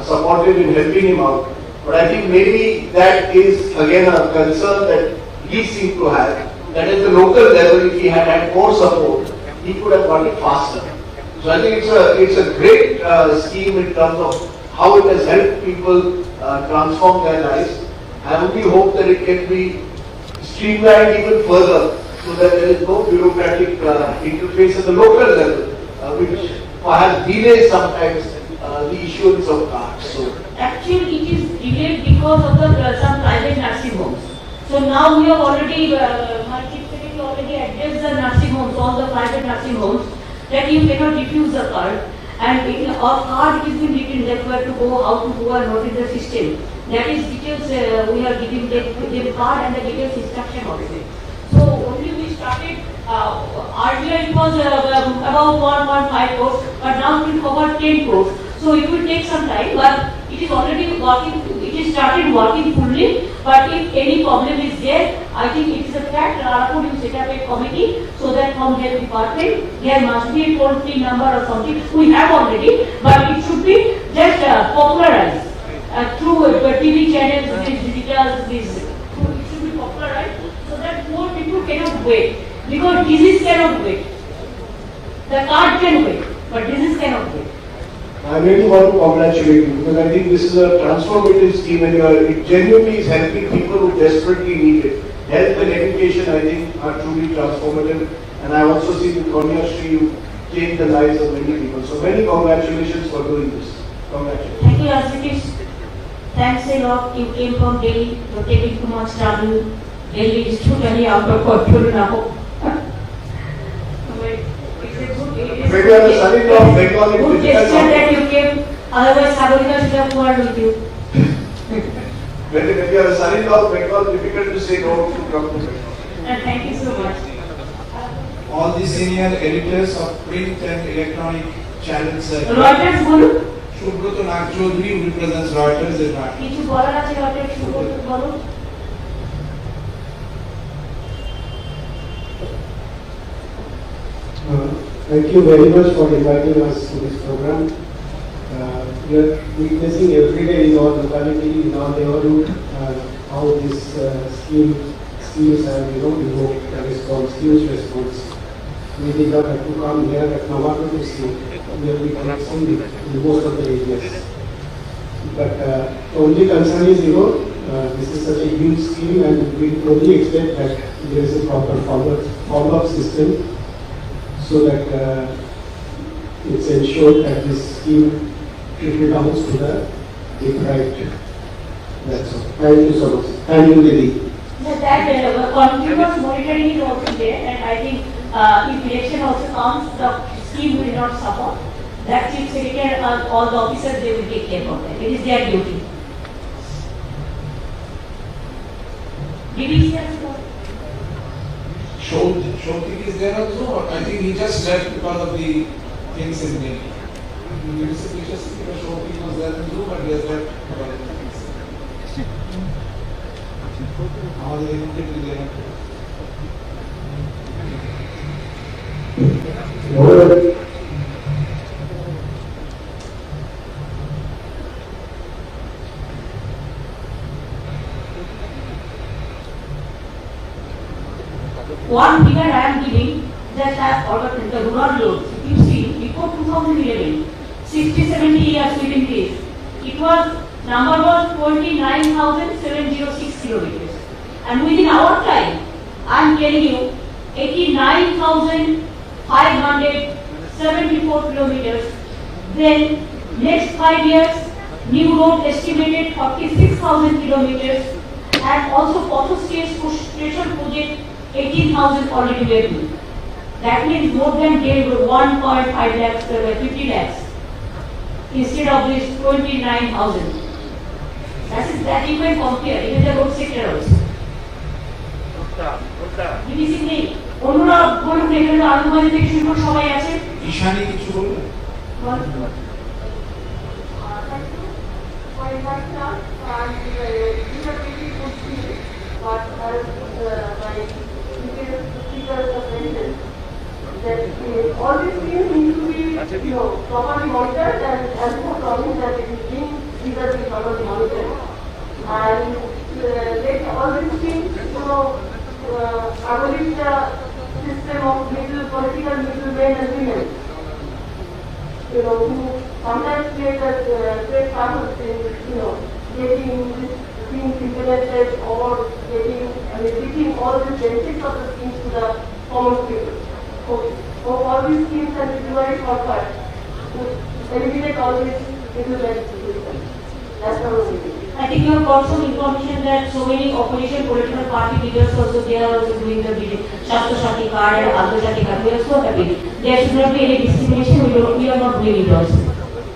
supportive in helping him out. But I think maybe that is again a concern that he seemed to have. That at the local level, if he had had more support, he could have got it faster. So I think it's a great scheme in terms of how it has helped people transform their lives. I only hope that it can be streamlined even further so that there is no bureaucratic interface at the local level, which perhaps delays sometimes the issuance of cards. So Actually, it is delayed because of the some private nursing homes. So now we have already, my chief secretary already addressed the nursing homes, all the private nursing homes, that you cannot refuse the card. And in our card it is been written that where to go, how to go, and what is the system. That is details we are giving the card and the details instruction also. So only we started, earlier it was about 1.5 crores, but now it will cover 10 crores. So it will take some time, but it is already working, it is started working fully. But if any problem is there, I think it is a fact, Rarapur will set up a committee so that from their department, there must be a toll-free number or something. We have already, but it should be just popularized through TV channels, digital, it should be popularized so that more people cannot wait. Because disease cannot wait. The card can wait, but disease cannot wait. I really want to congratulate you because I think this is a transformative scheme and it genuinely is helping people who desperately need it. Health and education, I think, are truly transformative, and I also see with Konyashri you change the lives of many people. So many congratulations for doing this. Congratulations. Thank you, Ashish. Thanks a lot. You came from Delhi. You're taking too much trouble. Delhi is totally out of control now. Maybe I'm a son-in-law of Bengal. Good gesture that you came. Otherwise, Sagarika should have quarreled with you. When you are a son-in-law of Bengal, difficult to say no to come to Bengal. Thank you so much. All the senior editors of print and electronic channels. Reuters, Guru? Shubroto Nagchodhuri, who represents Reuters, is not. কিছু বলার আছে Reuters, Shubroto, বলো। Thank you very much for inviting us to this program. We are witnessing every day in our locality, in our neighborhood, how this schemes have evoked a response, huge response. We did not have to come here at Navata to see. We have been seeing in most of the areas. But the only concern is, this is such a huge scheme, and we only expect that there is a proper follow-up system, so that it's ensured that this scheme trickle down to the deprived. That's all. Thank you so much. Thank you, Lily. That continuous monitoring is also there, and I think if election also comes, the scheme will not suffer. That chief secretary and all the officers, they will take care of that. It is their duty. Shautik is there also, but I think he just left because of the things in Delhi. Shautik was there in Zoom, but he has left because of the things. আমাদের এমনিতে দেয়া One figure I am giving that I have ordered the rural roads. If you see, before 2011, 60-70 years within this, it was, number was 29,706 kilometers. And within our time, I am telling you, 89,500 74 kilometers. Then next 5 years, new road estimated 46,000 kilometers, and also Potho station project 18,000 already available. That means more than 1.5 lakhs, 50 lakhs instead of this 29,000. That you can compare even the road sector also. DDC নেই অন্যরা বলুন এখানে আলুবাজি থেকে শুরু করে সবাই আছে ঈশানী কিছু বলবেন all these things need to be, properly monitored and for promise that it is being properly monitored. And let all these things, abolish the system of political middlemen and women, who sometimes play great part in, getting these things implemented or reaching all the benefits of the things to the common people. So all these schemes are deployed for what? To eliminate all these middlemen. That's the only thing. I think you have got some information that so many opposition political party leaders also, they are also doing the Shastro Shakti card and Adho Shakti card. We are so happy. There should not be any discrimination. We are not doing it also.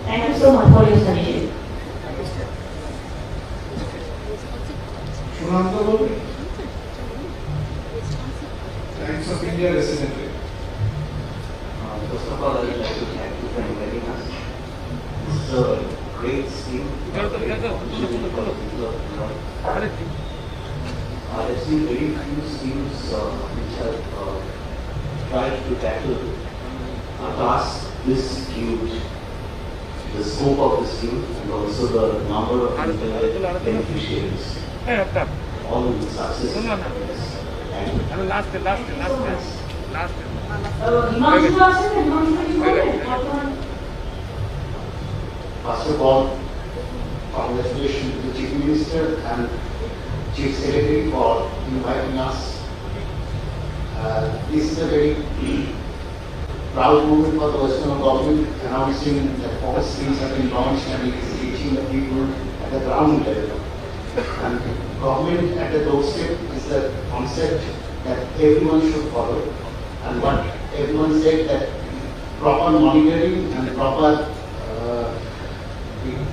Thank you so much for your suggestion. Shunanta Babu, Times of India resident. First of all, I would like to thank you for inviting us. This is a great scheme. I've seen very few schemes which have tried to tackle a task this huge. The scope of the scheme and also the number of beneficiaries. All in success. First of all, congratulations to the Chief Minister and Chief Secretary for inviting us. This is a very proud moment for the West Bengal government, announcing that all schemes have been launched and it is reaching the people at the ground level. And government at the doorstep is the concept that everyone should follow. And what everyone said, that proper monitoring and proper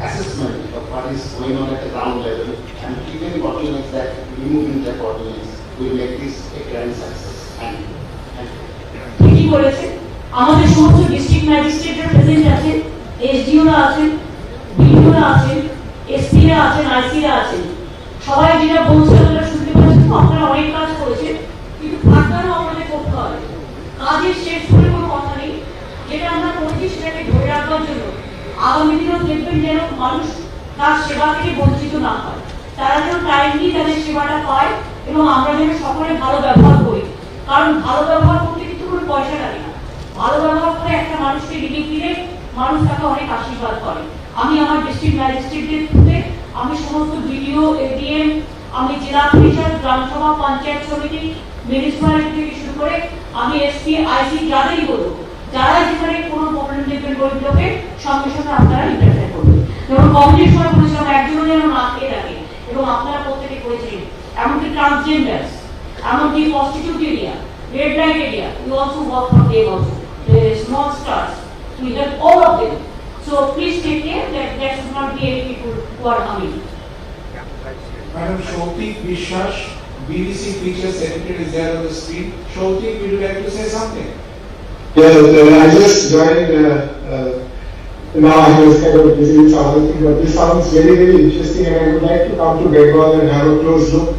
assessment of what is going on at the ground level and keeping bottlenecks, that removing the bottlenecks will make this a grand success. Thank you. ঠিকই বলেছেন আমাদের সমস্ত district ম্যাজিস্ট্রেটরা present আছেন এসডিওরা আছেন বিডিওরা আছেন এসপিরা আছেন আইসিরা আছেন সবাই যেটা বলছে ওটা শুনতে পাচ্ছেন আপনারা অনেক কাজ করেছেন কিন্তু ফাঁকারও আমাদের করতে হবে কাজের শেষ করে কোনো কথা নেই যেটা আমরা করছি সেটাকে ধরে রাখবার জন্য আগামী দিনেও দেখবেন যেন মানুষ তার সেবা থেকে বঞ্চিত না হয় তারা যেন টাইমলি তাদের সেবাটা পায় এবং আমরা যেন সকলে ভালো ব্যবহার করি কারণ ভালো ব্যবহার করতে কিন্তু কোনো পয়সা লাগে না ভালো ব্যবহার করে একটা মানুষকে রিলিফ দিলে মানুষ তাকে অনেক আশীর্বাদ করে আমি আমার ডিস্ট্রিক্ট ম্যাজিস্ট্রেটদের থ্রুতে আমি সমস্ত বিডিও এডিএম আমি জেলা পরিষদ গ্রামসভা পঞ্চায়েত সমিতি মিউনিসিপ্যালিটি থেকে শুরু করে আমি এসপি আইসি যাদেরই বলবো যারা যেখানে কোনো প্রবলেম দেখবেন গরিব লোকের সঙ্গে সঙ্গে আপনারা ইন্টারফেয়ার করবেন যেমন কমিটির সময় বলেছিলাম একজনও যেন না খেয়ে থাকে এবং আপনারা প্রত্যেকে করেছিলেন এমনকি ট্রান্সজেন্ডার্স এমনকি prostitute area red light area we also work for them also small stars we help all of them so please take care that there should not be any people who are harming Madam Shautik Vishwas, BBC Features Editor is there on the screen. Shautik, would you like to say something? Yeah, I just joined, now I was kind of busy with some other thing, but this sounds very, very interesting and I would like to come to Bengal and have a close look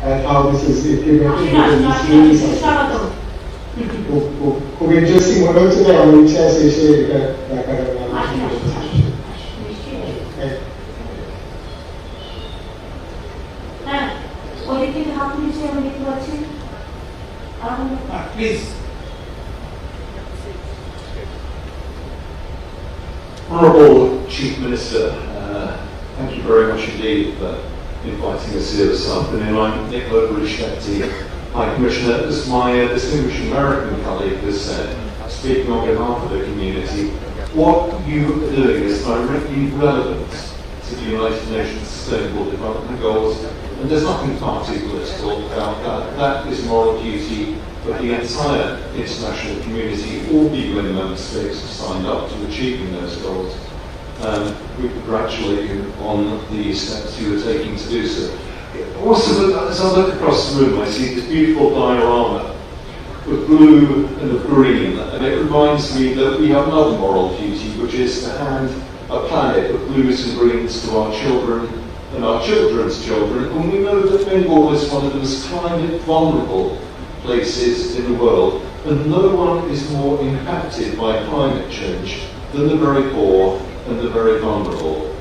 at how this is implemented. খুব interesting মনে হচ্ছে তাই আমার ইচ্ছা আছে এসে এটা দেখার হ্যাঁ ওই দিকে হাত নিচে আমি দেখতে পাচ্ছি please Honourable Chief Minister, thank you very much indeed for inviting us here this afternoon. I'm Nicola Brishkati, High Commissioner. As my distinguished American colleague has said, speaking on behalf of the community, what you are doing is directly relevant to the United Nations Sustainable Development Goals, and there's nothing party political about that. That is moral duty of the entire international community. All the UN member states have signed up to achieving those goals. We congratulate you on the steps you are taking to do so. Also, as I look across the room, I see this beautiful diorama of blue and of green, and it reminds me that we have another moral duty, which is to hand a planet of blues and greens to our children and our children's children, and we know that Bengal is one of the most climate vulnerable places in the world, and no one is more impacted by climate change than the very poor and the very vulnerable.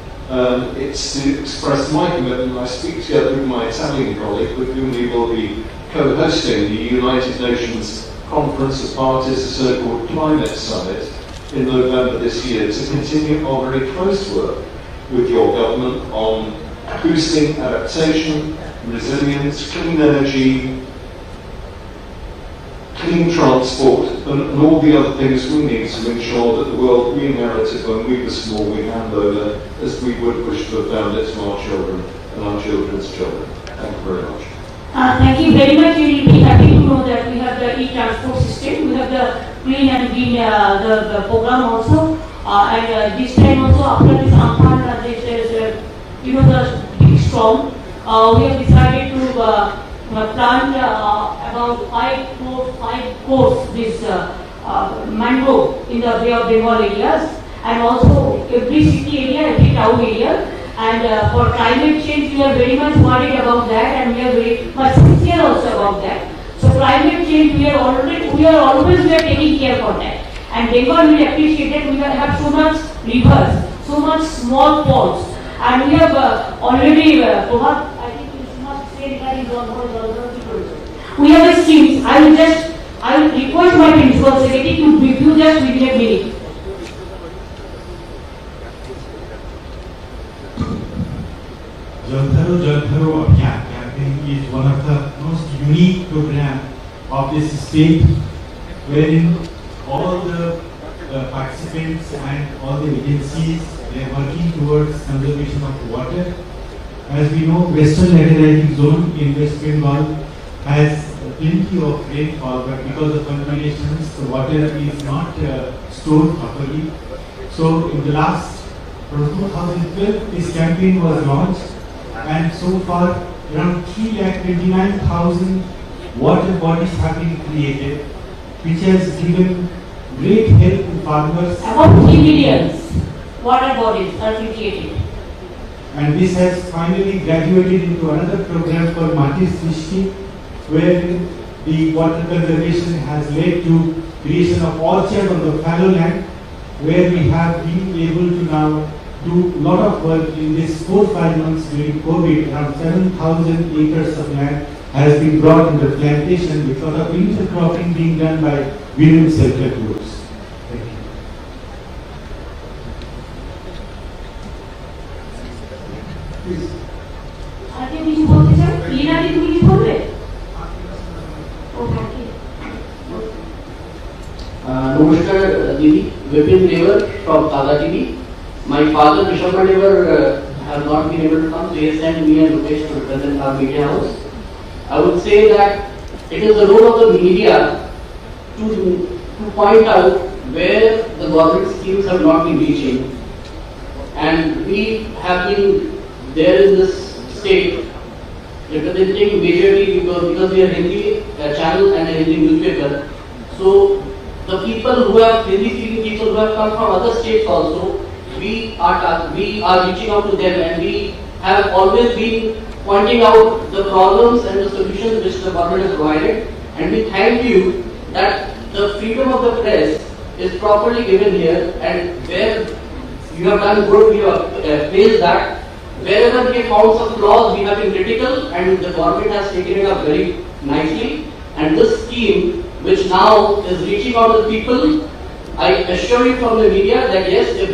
It's to express my commitment. I speak together with my Italian colleague, with whom we will be co-hosting the United Nations Conference of Parties, the so-called Climate Summit, in November this year, to continue our very close work with your government on boosting adaptation, resilience, clean energy, clean transport, and all the other things we need to ensure that the world we inherited when we were small we hand over as we would wish to have found it to our children and our children's children. Thank you very much. Thank you very much. We will be happy to know that we have the e-transport system, we have the clean and green the program also, and this time also after this Amphan, there is the big storm. We have decided to plant about 5 crores this mangrove in the Bay of Bengal areas, and also every city area, every town area. And for climate change, we are very much worried about that, and we are very much sincere also about that. So climate change, we are always taking care for that. And Bengal will appreciate that we have so much rivers, so much small ponds, and we have already I think you must say regarding we have a schemes. I will request my principal secretary to review just within a minute. Jal Dharo Abhiyan campaign is one of the most unique programs of this state, wherein all the participants and all the agencies, they are working towards conservation of water. As we know, Western Laterite Zone in West Bengal has plenty of rainfall, but because of contaminations, the water is not stored properly. So in the last, from 2012, this campaign was launched, and so far around 329,000 water bodies have been created, which has given great help to farmers. About 3 million water bodies are created. And this has finally graduated into another program called Mati Srishti, where the water conservation has led to creation of orchard on the fallow land, where we have been able to now do a lot of work in this 4-5 months during COVID. Around 7,000 acres of land has been brought into plantation with a lot of intercropping being done by women self-help groups. Thank you. Please. আজকে কিছু বলতে চান? লিনাদি তুমি কিছু বলবে? Namaskar Didi, Vipin Devar from Taga TV. My father, Vishwamma Devar, has not been able to come, so he has sent me and Rupesh to represent our media house. I would say that it is the role of the media to point out where the government schemes have not been reaching. And we have been there in this state representing majorly because we are Hindi channel and a Hindi newspaper. So the people who have Hindi speaking people who have come from other states also, we are reaching out to them, and we have always been pointing out the problems and the solutions which the government has provided. And we thank you that the freedom of the press is properly given here, and where you have done good, you have praised that. Wherever we have found some flaws, we have been critical, and the government has taken it up very nicely. And this scheme, which now is reaching out to the people, I assure you from the media that yes, if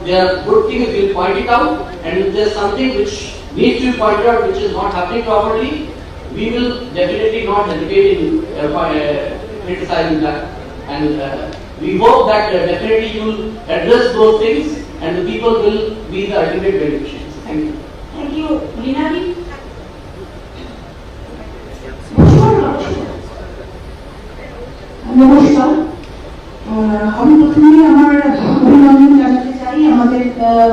there are good things, we will point it out, and if there is something which needs to be pointed out which is not happening properly, we will definitely not hesitate in criticizing that. And We hope that definitely you will address those things and the people will be the ultimate beneficiaries. Thank you. Thank you. Linadi? নমস্কার আমি প্রথমে আমার অভিনন্দন জানাতে চাই আমাদের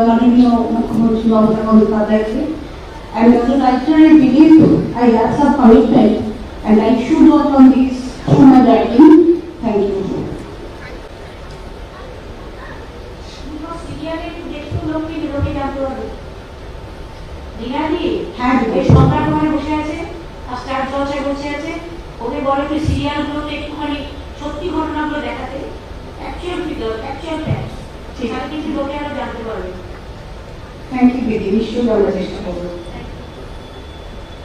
মাননীয় মুখ্যমন্ত্রী মমতা বন্দ্যোপাধ্যায়কে and as a writer I believe I have some commitment and I should work on this through my writing. Thank you. হ্যাঁ বেশ সরকার ওখানে বসে আছে আর স্টাফ জলসায় বসে আছে ওকে বলে তুই সিরিয়ালগুলোতে একটুখানি সত্যি ঘটনাগুলো দেখাতে অ্যাকচুয়াল ফিগার অ্যাকচুয়াল ফ্যাক্ট সেখানে কিছু লোকে আরো জানতে পারবে থ্যাংক ইউ দিদি নিশ্চয়ই আমরা চেষ্টা করবো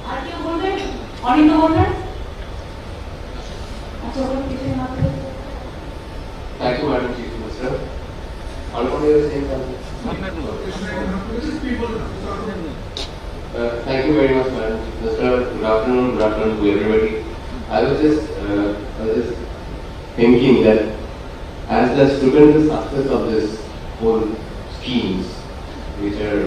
আর কেউ বলবেন অনিন্দ বলবেন আচ্ছা ওখানে কিছু না Thank you, Madam Chief Minister. Alpone was saying something. Thank you very much, Madam Chief Minister. Good afternoon to everybody. I was just thinking that as the stupendous success of this whole schemes, which are,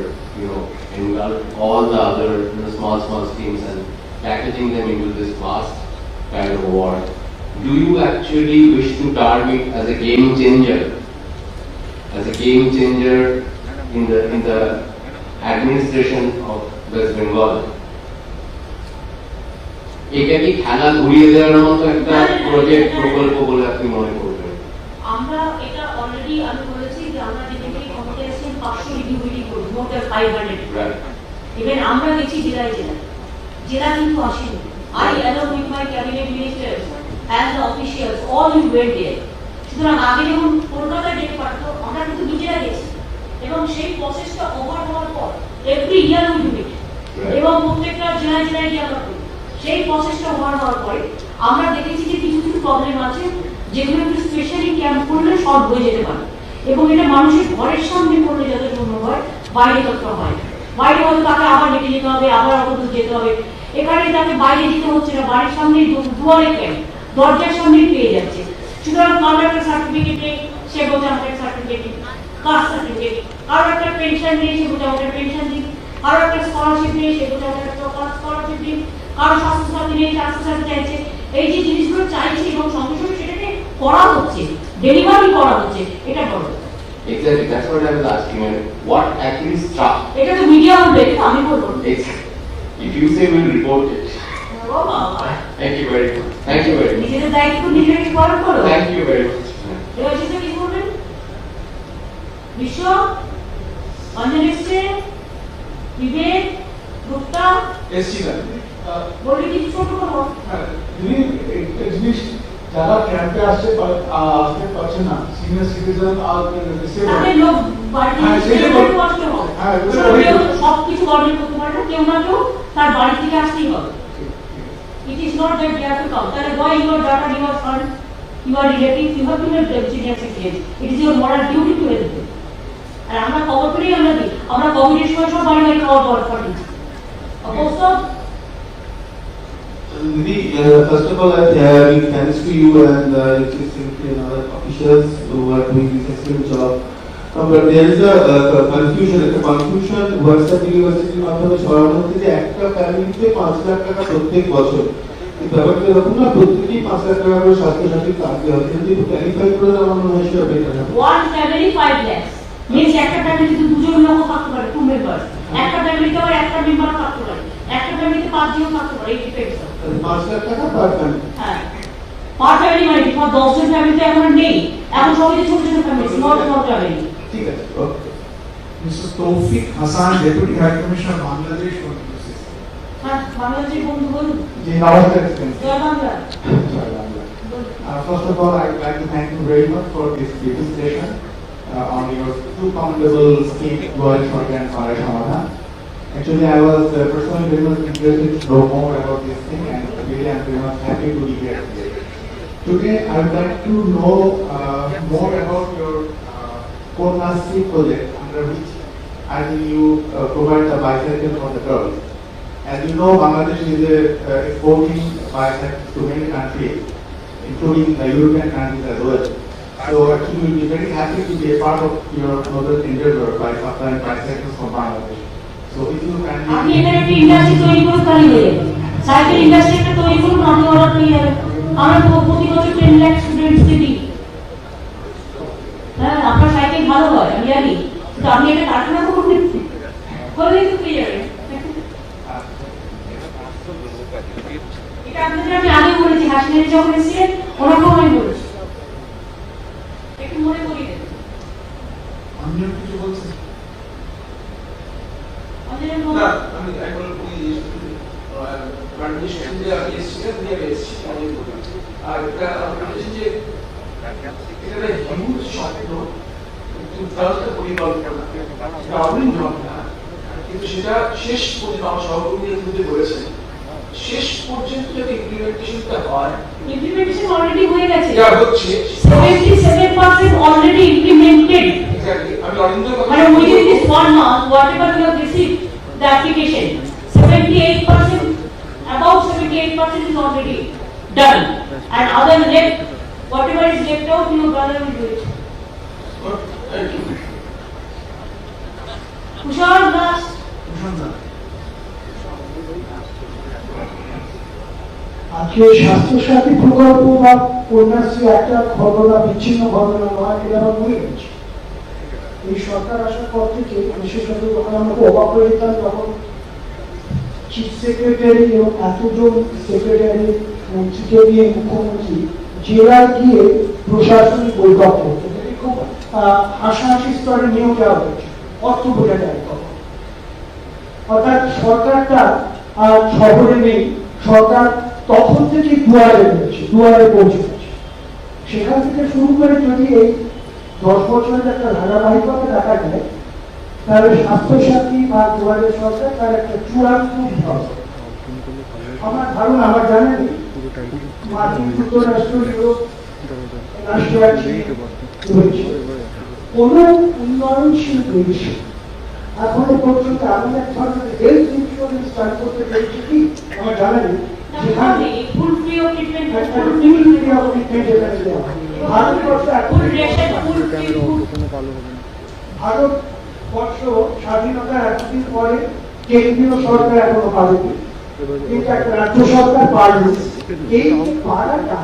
engulf all the other small schemes and packaging them into this vast kind of award, do you actually wish to target as a game changer? As a game changer in the administration of West Bengal? এটা কি খেলা ঘুরিয়ে দেওয়ার মতো একটা project প্রকল্প বলে আপনি মনে করবেন? আমরা এটা অলরেডি আমি বলেছি যে আমরা যেদিকে ক্ষমতায় আছি 500 রিভিউ মিটিং করব মোর দ্যান 500 ইভেন আমরা গেছি জেলায় জেলা কিন্তু আসেনি I along with my cabinet ministers and the officials all we went there সুতরাং আগে যখন কলকাতায় ডেকে পাঠাতো আমরা কিন্তু নিজেরা গেছি এবং সেই প্রসেসটা ওভার হওয়ার পর every year we do it এবং প্রত্যেকটা জেলায় গিয়ে আমরা করি সেই প্রসেসটা ওভার হওয়ার পরে আমরা দেখেছি যে কিছু প্রবলেম আছে যেগুলো একটু স্পেশালি ক্যাম্প করলে সলভ হয়ে যেতে পারে এবং এটা মানুষের ঘরের সামনে করলে যত সম্ভব হয় বাইরে তত হয় বাইরে হয়তো তাকে আবার হেঁটে যেতে হবে আবার অত দূর যেতে হবে এখানে তাকে বাইরে যেতে হচ্ছে না বাড়ির সামনে দুয়ারে ক্যাম্প দরজার সামনেই পেয়ে যাচ্ছে সুতরাং কারো একটা সার্টিফিকেট নেই সে বলছে আমাকে একটা সার্টিফিকেট দিন কাস্ট সার্টিফিকেট কারো একটা পেনশন নেই সে বলছে আমাকে পেনশন দিন কারো একটা স্কলারশিপ নেই সে বলছে আমাকে একটা স্কলারশিপ দিন কারো স্বাস্থ্যসাথী নেই স্বাস্থ্যসাথী চাইছে এই যে জিনিসগুলো চাইছে এবং সঙ্গে সঙ্গে সেটাকে করা হচ্ছে ডেলিভারি করা হচ্ছে এটা বড় Exactly, that's what I was asking. What actually struck? এটা তো মিডিয়া বলবে আমি বলবো If you say we'll report it. Thank you very much. Thank you very much. নিজেদের দায়িত্ব নিজেকে পালন করো Thank you very much. এবার যেটা কি বলবেন বিশ্ব অঞ্জন এসছে বিবেক গুপ্তা এসছি না বলি কিছু ছোট করো জিনিস যারা ক্যাম্পে আসতে পারছে না সিনিয়র সিটিজেন আর তাদের লোক বাড়ি থেকে কষ্ট হয় সব কিছু গভর্নমেন্ট করতে পারে না কেউ না কেউ তার বাড়ি থেকে আসতেই হবে it is not that they have to come তাহলে why your data you are fund you are relatives you have to help them senior citizens it is your moral duty to help them আর আমরা খবর পেলেই আমরা দিই আমরা কোভিডের সময় সব বাড়ি খাওয়া দাওয়া পাঠিয়েছি অবশ্য Didi, first of all, thanks to you and other officials who are doing this excellent job. But there is a confusion. WhatsApp University মাধ্যমে ছড়ানো হচ্ছে যে একটা ফ্যামিলিতে 5 লাখ টাকা প্রত্যেক বছর। ব্যাপারটা এরকম না প্রত্যেকেই 5 লাখ টাকা করে স্বাস্থ্যসাথী কার্ড দেওয়া হচ্ছে কিন্তু ক্যালিফাই করে আমার মনে হয় সেটা বেটার না। one family 5 lakhs means একটা ফ্যামিলিতে দুজন লোক থাকতে পারে 2 মেম্বার্স একটা ফ্যামিলিতে আবার একটা মেম্বার থাকতে পারে একটা ফ্যামিলিতে 5 জন থাকতে পারে এই ডিপেন্ডস 5 লাখ টাকা পার ফ্যামিলি। হ্যাঁ পার ফ্যামিলি মানে 10 জন ফ্যামিলিতে এখন নেই এখন সবাই ছোট ছোট ফ্যামিলি স্মল ফ্যামিলি ঠিক আছে ওকে Mr. Tawfiq Hassan, Deputy High Commissioner, Bangladesh. হ্যাঁ বাংলাদেশের বন্ধু বলুন জি নমস্কার জয় Bangla First of all, I would like to thank you very much for this beautiful session on your two commendable schemes, Goal Shortcut and Fire Samadhan. Actually, I was personally very much interested to know more about this thing and really I'm very much happy to be here today. Today, I would like to know more about your Konasi project under which I think you provide the bicycle for the girls. As you know, Bangladesh is exporting bicycles to many countries, including the European countries as well. So actually we'll be very happy to be a part of your noble endeavor by supplying bicycles from Bangladesh. So if you can... আপনি এখানে একটা industry তৈরি করে তাহলে হয়ে যাবে। Cycle industry একটা তৈরি করুন, আপনি অর্ডার পেয়ে যাবেন। আমরা প্রতি বছর 10 লাখ স্টুডেন্টসকে দিই। হ্যাঁ, আপনার সাইকেল ভালো হয়, আমি জানি। কিন্তু আপনি একটা কারখানা করুন, করলেই তো পেয়ে যাবেন। এটা আপনাদের আমি আগে বলেছি, হাসিনের যখন এসেছিলেন, ওনাকেও আমি বলেছি। একটু মনে করিয়ে দেবেন। অন্য কিছু বলছেন? না, আমি এখন কন্ডিশন যে আমি এসেছি আর এটা বলেছি যে এটা হিউজ স্বপ্ন, পরিকল্পনা, কিন্তু সেটা শেষ পর্যন্ত আমার সহকর্মীরা বলেছেন শেষ পর্যন্ত যদি ইমপ্লিমেন্টেশনটা হয়, ইমপ্লিমেন্টেশন অলরেডি হয়ে গেছে, যা হচ্ছে 77% already implemented. Exactly. আমি অরিন্দর কথা মানে within this 1 month, whatever you have received the application, 78%, about 78% is already done, and other left, whatever is left out, your brother will do it. Thank you. Kushal last. আজকে স্বাস্থ্যসাথী প্রকল্প বা কন্যাশ্রী একটা ঘটনা, বিচ্ছিন্ন ঘটনা নয়, এটা আমার মনে হচ্ছে। এই সরকার আসার পর থেকে বিশেষত যখন আমরা অবাক হয়ে যেতাম, তখন চিফ সেক্রেটারি এবং এতজন সেক্রেটারি মন্ত্রীকে নিয়ে মুখ্যমন্ত্রী জেলায় গিয়ে প্রশাসনিক বৈঠক করতে, খুব হাসাহাসি স্তরে নিয়েও যাওয়া হয়েছে, অর্থ বোঝা যায় তখন। অর্থাৎ সরকারটা আর শহরে নেই, সরকার তখন থেকে দুয়ারে রয়েছে, দুয়ারে পৌঁছে গেছে। সেখান থেকে শুরু করে যদি এই 10 বছরের একটা ধারাবাহিকতা দেখা যায়, তাহলে স্বাস্থ্যসাথী বা দুয়ারে সরকার তার একটা চূড়ান্ত বিভাগ। আমার ধারণা, আমার জানা নেই, মার্কিন যুক্তরাষ্ট্র, ইউরোপ রাশিয়া রয়েছে, কোন উন্নয়নশীল দেশে এখনো পর্যন্ত এমন এক ধরনের হেলথ ইন্স্যুরেন্স চালু করতে পেরেছে কি আমার জানা নেই, যেখানে full free of treatment, Bharatvarsha স্বাধীনতার এতদিন পরে কেন্দ্রীয় সরকার এখনো পারেনি, কিন্তু একটা রাজ্য সরকার পারল। এই পাড়াটা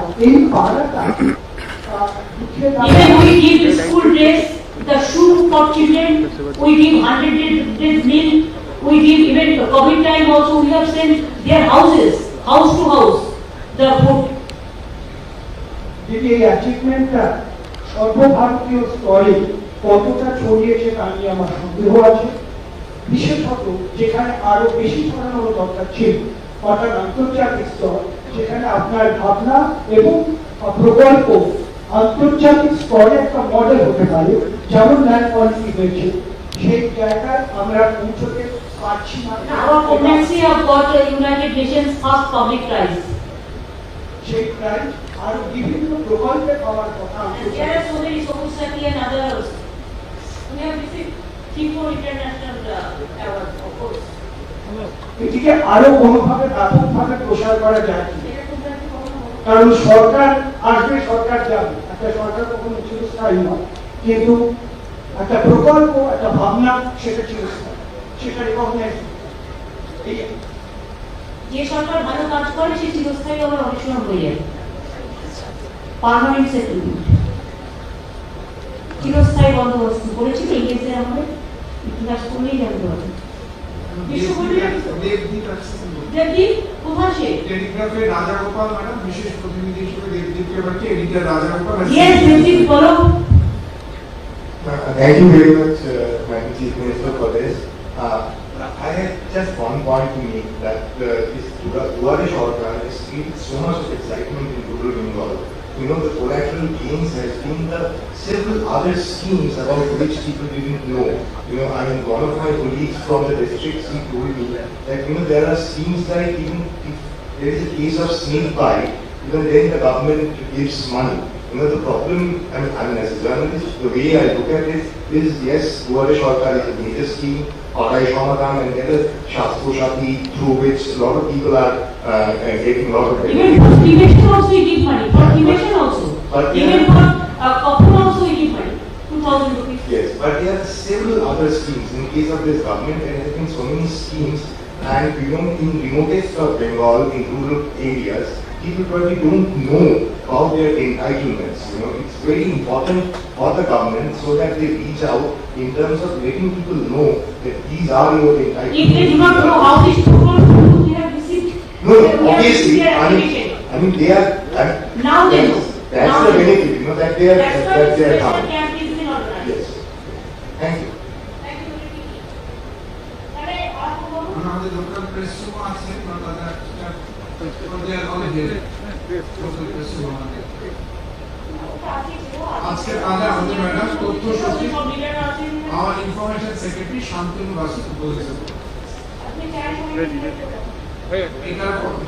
even we give school dress, the shoe for children, we give 100 days meal, we give even COVID time also, we have sent their houses, house to house, the food. যদি এই অ্যাচিভমেন্টটা সর্বভারতীয় স্তরে কতটা ছড়িয়েছে তা নিয়ে আমার সন্দেহ আছে, বিশেষত যেখানে আরো বেশি ছড়ানোর দরকার ছিল, অর্থাৎ আন্তর্জাতিক স্তর, যেখানে আপনার ভাবনা এবং প্রকল্প আন্তর্জাতিক স্তরে একটা মডেল হতে পারে, যেমন ল্যান্ড পলিসি হয়েছে, সেই জায়গায় আমরা পৌঁছতে পারছি না। Our Konyakshi have got the United Nations first public prize. সেই প্রাইজ আরো বিভিন্ন প্রকল্পে পাওয়ার কথা। There are so many Sokusaki and others. We have received 3-4 international awards, of course. এটিকে আরো কোনোভাবে ব্যাপকভাবে প্রসার করা যায় কি? কারণ সরকার আসবে, সরকার যাবে, একটা সরকার কখনো চিরস্থায়ী নয়, কিন্তু একটা প্রকল্প, একটা ভাবনা, সেটা চিরস্থায়ী, সেটা রিকগনাইজ। যে সরকার ভালো কাজ করে সে চিরস্থায়ী আবার অনেক সময় হয়ে যায়, পার্মানেন্ট সেটেলমেন্ট, চিরস্থায়ী বন্দোবস্ত করেছিল ইংরেজদের আমাদের, ইতিহাস করলেই জানতে পারবে। দেবদীপ কোথায় সে? টেলিগ্রাফে রাজাগোপাল ম্যাডাম বিশেষ প্রতিনিধি হিসেবে দেবদীপকে পাঠিয়ে এডিটর রাজাগোপাল। Yes, দেবদীপ বলো। Thank you very much, Madam Chief Minister, for this. I have just one point to make, that this Duare Sarkar has created so much of excitement in rural Bengal. You know, the collateral gains has been the several other schemes about which people didn't know. You know, I mean, one of my colleagues from the district, he told me that, you know, there are schemes like, even if there is a case of snake bite, even then the government gives money. You know, the problem, I mean, as a journalist, the way I look at it is, yes, Duare Sarkar is a major scheme, Kotai Samadhan, and there is Shastro-Shati, through which a lot of people are getting a lot of benefit. Even for cremation also we give money, for cremation also. Even for couple But there are several other schemes. In case of this government, there have been so many schemes, and in remotest of Bengal, in rural areas, people probably don't know about their entitlements. It's very important for the government so that they reach out in terms of letting people know that these are your entitlements. If they do not know how these people we have received, No, obviously, I mean they are. Now they know. That's the benefit, that they are. That's why they are special coming. camp is being organized. Yes. Thank you. আমাদের local press রুমও আছে তাদের অনেক local press room আমাদের আজকে তাদের আমাদের madam তথ্য সচিব আমার ইনফরমেশন সেক্রেটারি শান্তনু বাসু বলেছেন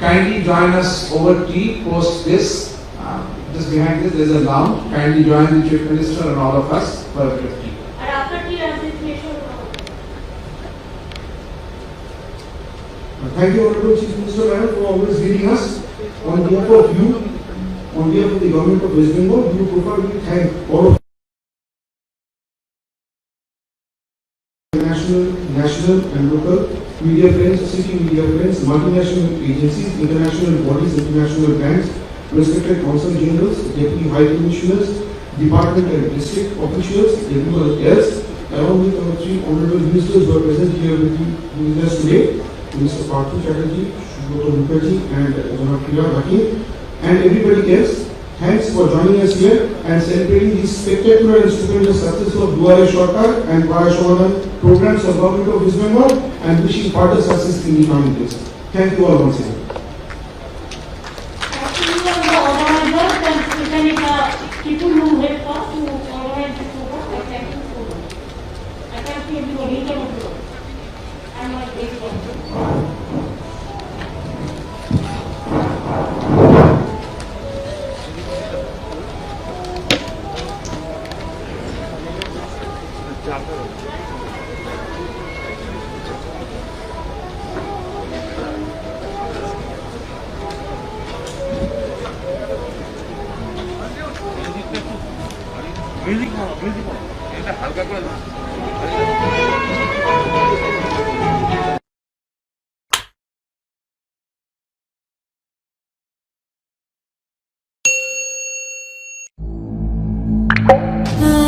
kindly join us over tea post this just behind this there is a lounge. Kindly join the Chief Minister and all of us for a bit of tea. And after tea, as it may show. Thank you, Honorable Chief Minister, for always leading us. On behalf of you, on behalf of the Government of West Bengal, we preferably thank all of national and local media friends, city media friends, multinational agencies, international bodies, international banks, respected consul generals, deputy high commissioners, department and district officials, everyone else, along with our three honorable ministers who are present here with us today. Mr. Parthu Chatterjee, Shubhoto Mukherjee, and Janab Kira Hakim, and everybody else. Thanks for joining us here and celebrating the spectacular and stupendous success of Duare Sarkar and Vaya Samadhan programs of Government of West Bengal, and wishing further success in the coming days. Thank you all once again. People who help us to organize this program, I thank you so much. I thank you everybody in the program. I'm not grateful. এটা হালকা করে দাও। Ah